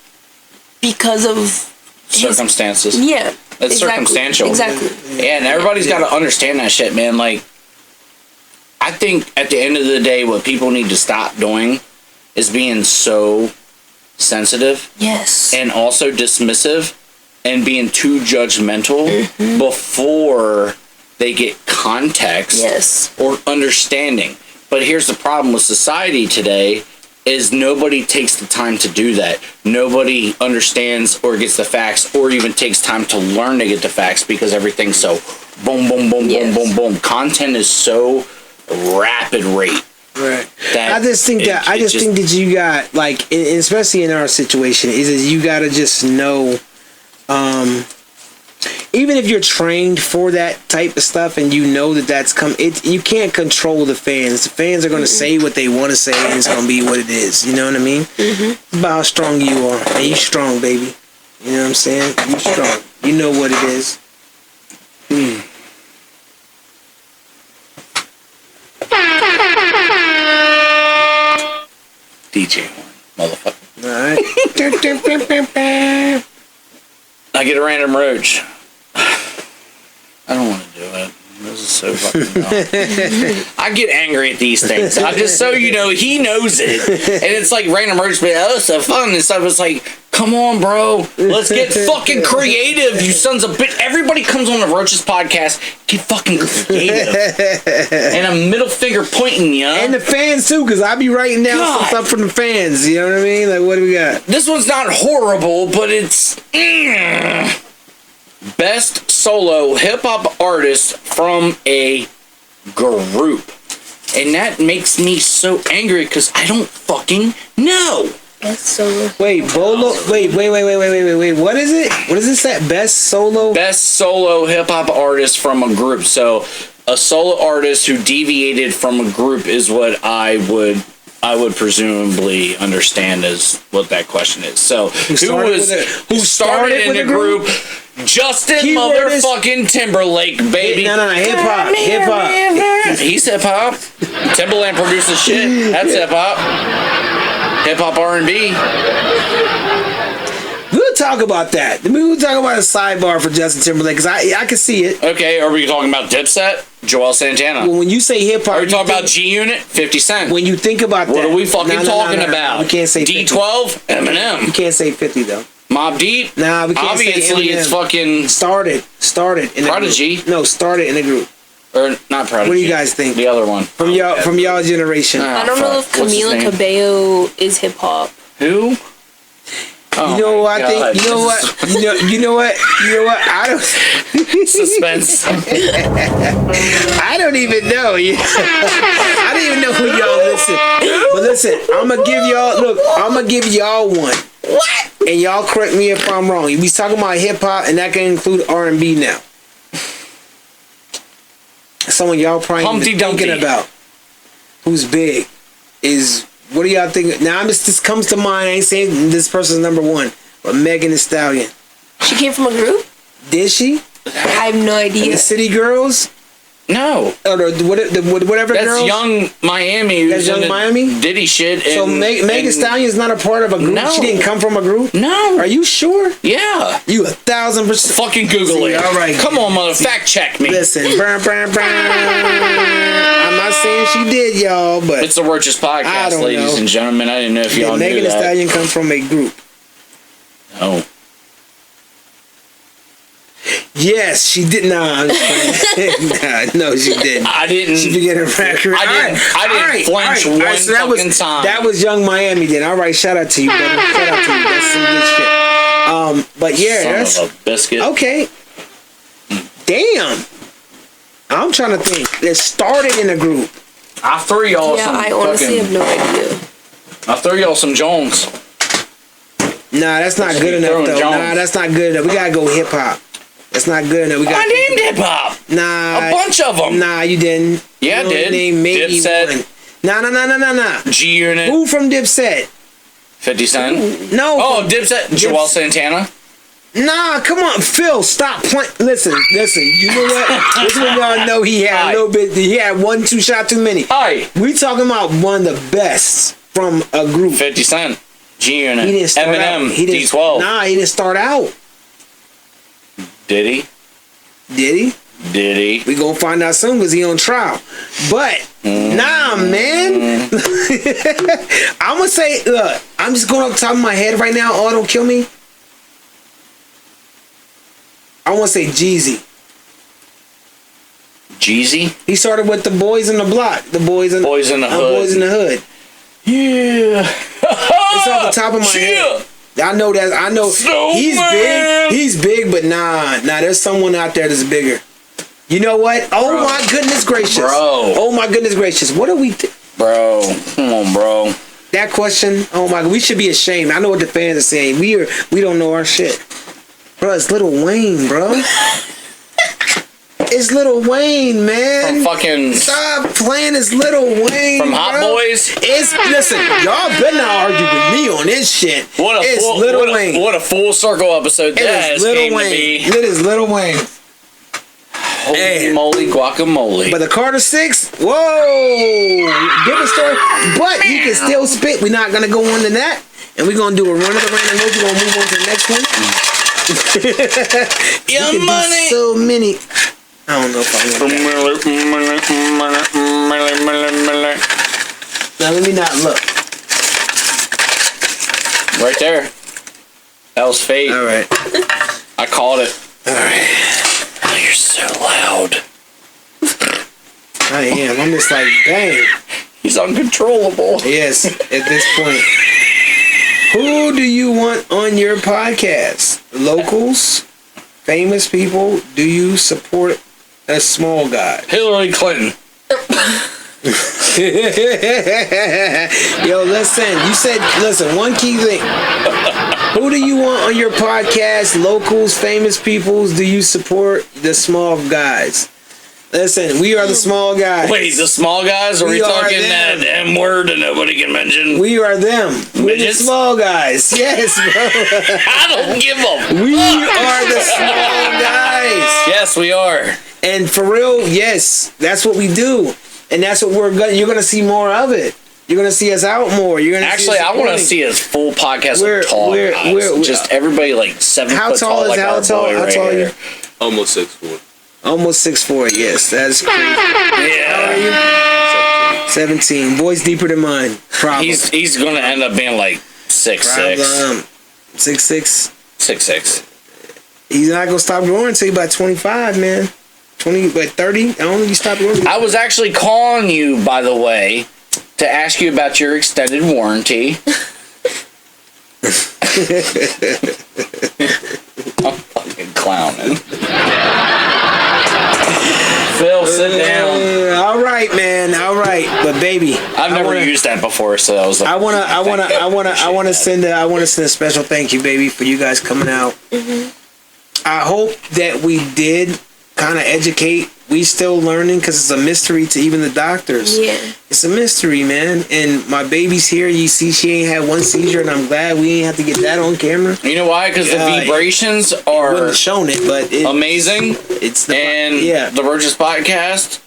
because of
circumstances.
Yeah.
It's circumstantial.
Exactly.
Yeah, and everybody's got to understand that shit, man. Like, I think at the end of the day, what people need to stop doing is being so sensitive.
Yes.
And also dismissive and being too judgmental before they get context or understanding. But here's the problem with society today is nobody takes the time to do that. Nobody understands or gets the facts or even takes time to learn to get the facts because everything's so boom, boom, boom, boom, boom, boom. Content is so rapid rate.
Right. I just think that you got, like, especially in our situation, is that you got to just know, even if you're trained for that type of stuff and you know that that's you can't control the fans. The fans are going to say what they want to say and it's going to be what it is. You know what I mean? It's about how strong you are. And you strong, baby. You know what I'm saying? You strong. You know what it is.
DJ horn, motherfucker.
Alright.
I get a random roach. I don't want to do it. This is so fucking dumb. I get angry at these things. I just, so you know, he knows it. And it's like random roach, but oh, it's so fun and stuff. It's like, come on, bro. Let's get fucking creative, you sons of bitch. Everybody comes on the Roaches Podcast. Get fucking creative. And a middle finger pointing, you.
And the fans, too, because I be writing down some stuff from the fans. You know what I mean? Like, what do we got?
This one's not horrible, but it's... Best solo hip-hop artist from a group. And that makes me so angry because I don't fucking know.
Best solo.
Wait, Bolo. Wait. What is it? What is this? That best solo?
Best solo hip-hop artist from a group. So, a solo artist who deviated from a group is what I would presumably understand as what that question is. So, who started in the group? Justin motherfucking Timberlake, baby.
No, hip-hop.
He's hip-hop. Timberland produces shit. That's hip-hop. Hip-hop R&B.
We'll talk about that. We'll talk about a sidebar for Justin Timberlake, because I can see it.
Okay, are we talking about Dipset? Joel Santana.
Well, when you say hip-hop...
Are we talking about G-Unit? 50 Cent.
When you think about that...
What are we fucking talking about?
We can't say 50.
D12? Eminem.
You can't say 50, though.
Mobb Deep?
Nah, we can't
Obviously,
say Eminem.
it's fucking...
Started in
Prodigy.
The group. No, started in a group.
Or not Prodigy.
What do you guys think?
The other one.
From y'all generation.
I don't know if Camila Cabello is hip-hop.
Who? Oh,
you know what I think? You know what? You know what? I don't.
Suspense.
I don't even know. I don't even know who y'all listen. But listen, I'm gonna give y'all one. What? And y'all correct me if I'm wrong. We talking about hip hop, and that can include R&B now. Someone y'all probably thinking about who's big is. What do y'all think? Now, this comes to mind. I ain't saying this person's number one, but Megan Thee Stallion.
She came from a group?
Did she?
I have no idea.
The City Girls?
No.
Or whatever
That's
girls?
Young Miami.
That's Young Miami?
Diddy shit.
So Megan Stallion's not a part of a group?
No.
She didn't come from a group?
No.
Are you sure?
Yeah.
You 1,000%.
Fucking Google it.
All right.
Come on, mother. Fact check me.
Listen. I'm not saying she did, y'all, but
It's the Roaches
I
Podcast,
don't
ladies
know.
and gentlemen. I didn't know if y'all
did Megan
knew
Thee
that.
Stallion come from a group?
No.
Yes, she did. Nah, I'm just playing. Nah, no, she didn't.
I didn't.
She forget her record.
I didn't flinch one fucking time.
That was Young Miami then. All right, shout out to you, brother. Shout out to you. That's some good shit. But yeah,
Son
that's
of a biscuit.
okay. Damn. I'm trying to think. It started in a group.
I threw y'all
Yeah,
some
I honestly have no idea.
I threw y'all some Jones.
Nah, that's not good enough
throwing
though.
Jones.
Nah, that's not good enough. We gotta go hip hop. That's not good enough. We got
I named hip hop.
Nah.
A bunch of them.
Nah, you didn't.
Yeah, I
You only
did.
named maybe
Dipset.
one. Nah.
G Unit.
Who from Dipset?
50 Cent.
No.
Oh,
from
Dipset. Joel Santana.
Nah, come on, Phil, stop playing. Listen. You know what? This is when y'all know he had a little bit. He had 1-2 shot too many.
Hi.
We talking about one of the best from a group.
50 Cent. G Unit.
He didn't start
Eminem.
out. He didn't,
D12.
Nah, he didn't start out.
Did he?
Did he?
Did he?
We gonna find out soon because he on trial. But nah, man. I'm gonna say, look, I'm just going off the top of my head right now. Oh, don't kill me. I want to say Jeezy.
Jeezy?
He started with the Boys in the Block. The Boys in the
Boys in the Hood.
Boys in the Hood.
Yeah.
It's off the top of my head. I know that. I know he's big. He's big, but nah. There's someone out there that's bigger. You know what? Oh my goodness gracious,
Bro.
Oh my goodness gracious. What are we?
Bro, come on, bro.
That question. Oh my. We should be ashamed. I know what the fans are saying. We don't know our shit, bro. It's Lil Wayne, bro. It's Lil Wayne, man.
From fucking...
Stop playing. It's Lil Wayne.
From Hot
bro.
Boys?
Listen, y'all better not argue with me on this shit. It's Lil Wayne.
What a full circle episode that
It is
has came
Lil
to
Wayne.
be.
It is Lil Wayne.
Holy moly guacamole.
But the Carter 6, whoa, different story. But he can still spit. We're not gonna go on to that, and we're gonna do a run of the random notes. We're gonna move on to the next one.
Your money.
So many. I don't know if I want that. Now let me not look.
Right there. That was fate.
All right.
I called it.
All right.
Oh, you're so loud.
I am. I'm just like, dang.
He's uncontrollable.
Yes, at this point. Who do you want on your podcast? Locals? Famous people? Do you support a small guy?
Hillary Clinton.
Yo, listen, one key thing. Who do you want on your podcast? Locals, famous peoples? Do you support the small guys? Listen, we are the small guys.
Wait, the small guys? Are we talking
them.
that M word that nobody can mention?
We are them. We're the
Midgets?
small guys. Yes, bro.
I don't give a...
We are the small guys.
Yes, we are.
And for real, yes, that's what we do. And that's what you're going to see more of it. You're going to see us out more. You're going to
Actually, I want to see a full podcast of tall guys. Just everybody like 7 foot tall, like our boy right here.
Almost 6'4".
Almost 6'4", yes. That's crazy.
Yeah.
How are you? 17. Voice deeper than mine. Problem.
He's going to end up being like 6'6".
6'6".
6'6".
He's not going to stop growing until he's about 25, man. 30. I don't think he stopped growing.
I was actually calling you, by the way, to ask you about your extended warranty. I'm fucking clowning. Phil, sit down.
All right, man. All right, but baby,
I've never used that before, so I was like,
I want to send a special thank you, baby, for you guys coming out. Mm-hmm. I hope that we did kind of educate we still learning because it's a mystery to even the doctors.
Yeah.
It's a mystery, man. And my baby's here. You see, she ain't had one seizure, and I'm glad we ain't have to get that on camera.
You know why? Because the vibrations are
wouldn't have shown it, but
amazing.
It's the
the Roaches Podcast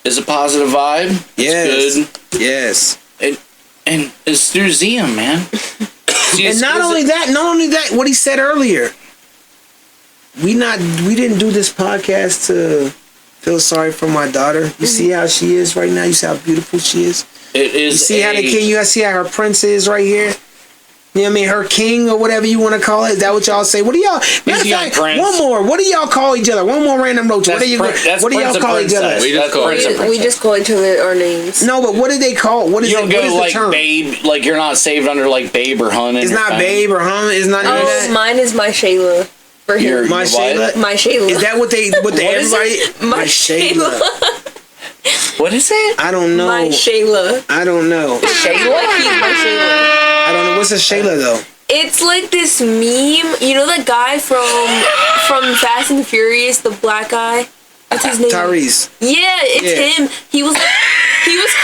is a positive vibe.
Yes.
It's good.
Yes.
And it's through Zium, man.
And not only that, what he said earlier. We didn't do this podcast to feel sorry for my daughter. You see how she is right now. You see how beautiful she is.
It is.
You see how the king. You see how her prince is right here. You know what I mean? Her king or whatever you want to call it. Is that what y'all say? What do y'all? Matter of fact, one more. What do y'all call each other? One more random roach. What do y'all call each other?
We just call each other our names.
No, but what do they call? What is
you don't
it?
go
What is
like
the term?
babe. Like you're not saved under like babe or hun.
It's not babe or hun. It's not even that.
Mine is my Shayla. For him.
My Shayla.
My Shayla.
Is that what everybody?
My Shayla.
What is it?
I don't know.
My Shayla.
I don't know.
Shayla? He's my Shayla.
I don't know. What's a Shayla though?
It's like this meme. You know that guy from Fast and Furious, the black guy? What's his name?
Tyrese.
Yeah, it's him. He was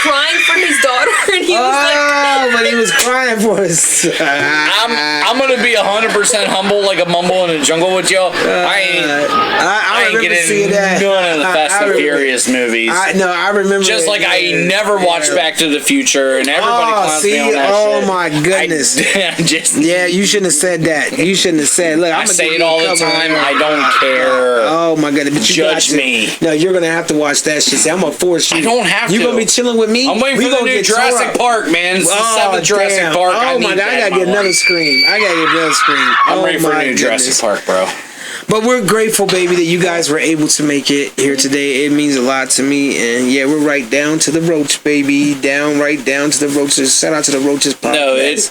crying for his daughter, and he was like,
but he was crying for us.
I'm gonna be 100% humble, like a mumble in the jungle with y'all. I ain't getting none of the Fast and Furious movies.
I remember.
Just like I never watched Back to the Future, and everybody clowns me on that shit.
Oh my goodness. Yeah, you shouldn't have said that. You shouldn't have said. Look,
I say it all the time. I don't care.
Oh my goodness! But you
judge me.
No, you're gonna have to watch that shit. See, I'm gonna force you.
I don't have to.
You're gonna be chilling with me.
I'm waiting for the new Jurassic Park, man. It's the 7th Jurassic Park.
Oh my god! I gotta get another screen.
I'm ready for a new Jurassic Park, bro.
But we're grateful, baby, that you guys were able to make it here today. It means a lot to me. And yeah, we're right down to the roach, baby. Right down to the roaches. Shout out to the Roaches Podcast.
No, it's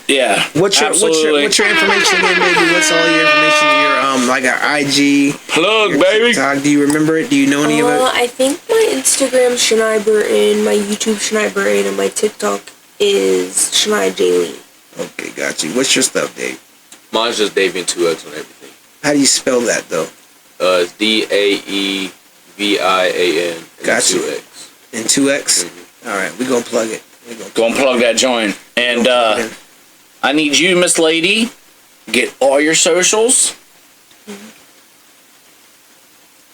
What's your information then, baby? What's all your information? Your like our IG
plug, baby.
TikTok. Do you remember it? Do you know any of it?
I think my Instagram Shanai Burton, my YouTube Shanai Burton, and my TikTok is Shanai J. Lee.
Okay, got you. What's your stuff, Dave?
Mine's just Daevian 2X on everything.
How do you spell that though?
It's Daevian.
Got you.
2X.
And 2X.
Mm-hmm.
All right, we gonna plug it.
Gonna plug that joint. And I need you, Miss Lady, get all your socials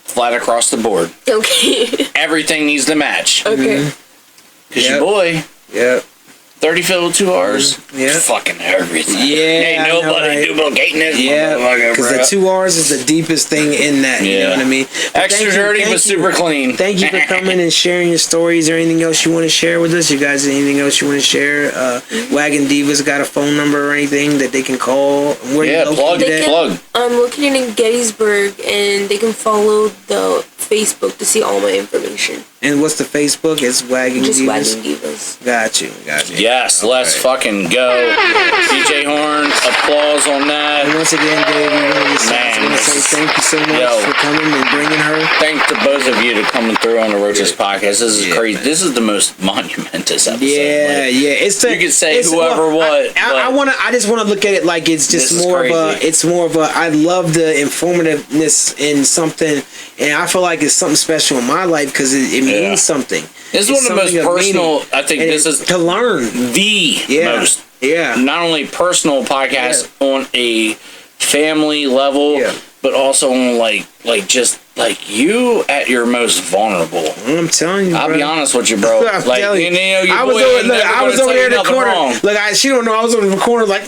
flat across the board.
Okay.
Everything needs to match.
Okay.
Cause your boy.
Yep.
30 filled with 2 R's.
Yeah.
Fucking everything.
Yeah.
Ain't nobody duplicating this.
Yeah. Because the 2 R's is the deepest thing in that. You know what I mean?
Extra dirty, but super clean.
Thank you for coming and sharing your stories or anything else you want to share with us. You guys, anything else you want to share? Wagon Divas got a phone number or anything that they can call?
Plug.
I'm located in Gettysburg, and they can follow the Facebook to see all my information.
And what's the Facebook? It's Wagon
Just
Divas.
Wagon Divas.
Got you.
Yes, let's fucking go. DJ Horn, applause on that.
And once again, Dave, we want to say thank you so much for coming and bringing her.
Thank to both of you to coming through on the Roaches Podcast. This is crazy. Man. This is the most monumentous episode.
It's
you could say whoever what.
I just want to look at it like it's just more of a. I love the informativeness in something, and I feel like it's something special in my life because it means something.
This is one of the most personal. I think this is
to learn
the most. Not only personal podcast on a family level, but also on like you at your most vulnerable.
I'm telling you,
I'll be honest with you, bro.
I was over there in the corner. She don't know I was over in the corner like,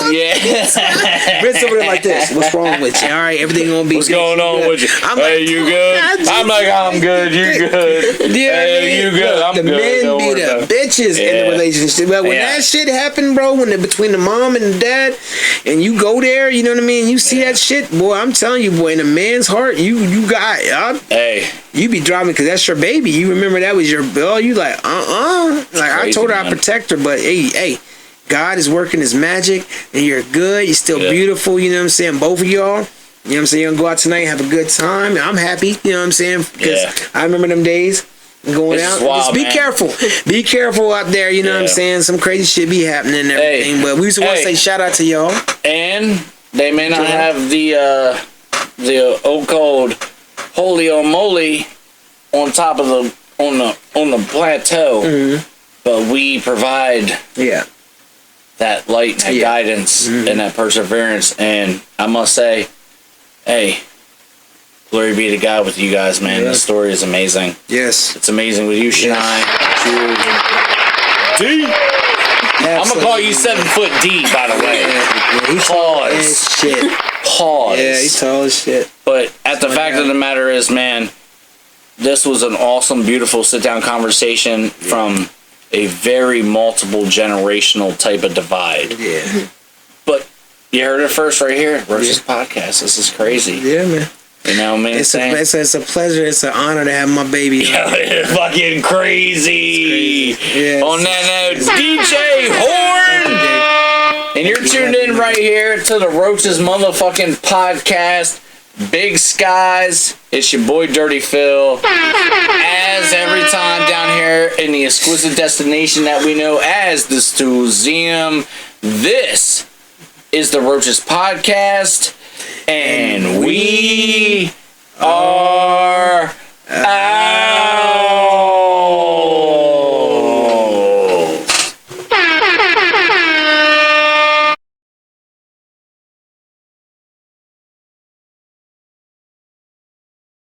Ritz over there like this. What's wrong with you? All right, everything gonna be.
What's going on with you?
Hey,
you good? I'm like, I'm good. You good? Hey, you good? I'm good.
The men be the bitches in the relationship, but when that shit happened, bro, between the mom and the dad, and you go there, you know what I mean? You see that shit, boy. I'm telling you, boy, in a man's heart, you got. You be driving because that's your baby. You remember that was your bill. You like Like crazy, I told her I protect her, but hey, God is working His magic, and you're good. You're still beautiful. You know what I'm saying? Both of y'all. You know what I'm saying? You're gonna go out tonight and have a good time. I'm happy. You know what I'm saying? Because I remember them days. Going out, just be careful. Be careful out there. You know what I'm saying? Some crazy shit be happening and everything. But we just want to say shout out to y'all.
And they may not have the old called holy or moly on top of the plateau, but we provide that light and that guidance and that perseverance. And I must say, hey, glory be to God with you guys, man. This story is amazing.
Yes,
it's amazing with you, Shanai. D. I'm gonna call you 7 foot D, by the way.
He's tall as shit.
Pause.
Yeah, he's tall as shit.
But the fact of the matter is, man, this was an awesome, beautiful sit-down conversation from a very multiple generational type of divide.
Yeah.
But you heard it first right here. Roaches Podcast. This is crazy.
Yeah, man.
You know what I mean?
It's a pleasure. It's an honor to have my baby.
Yeah, it's fucking crazy.
Yes.
On that note, DJ Horn. And you're tuned in right here to the Roaches motherfucking podcast. Big skies. It's your boy Dirty Phil. As every time down here in the exquisite destination that we know as the Museum, this is the Roaches Podcast. And we are out.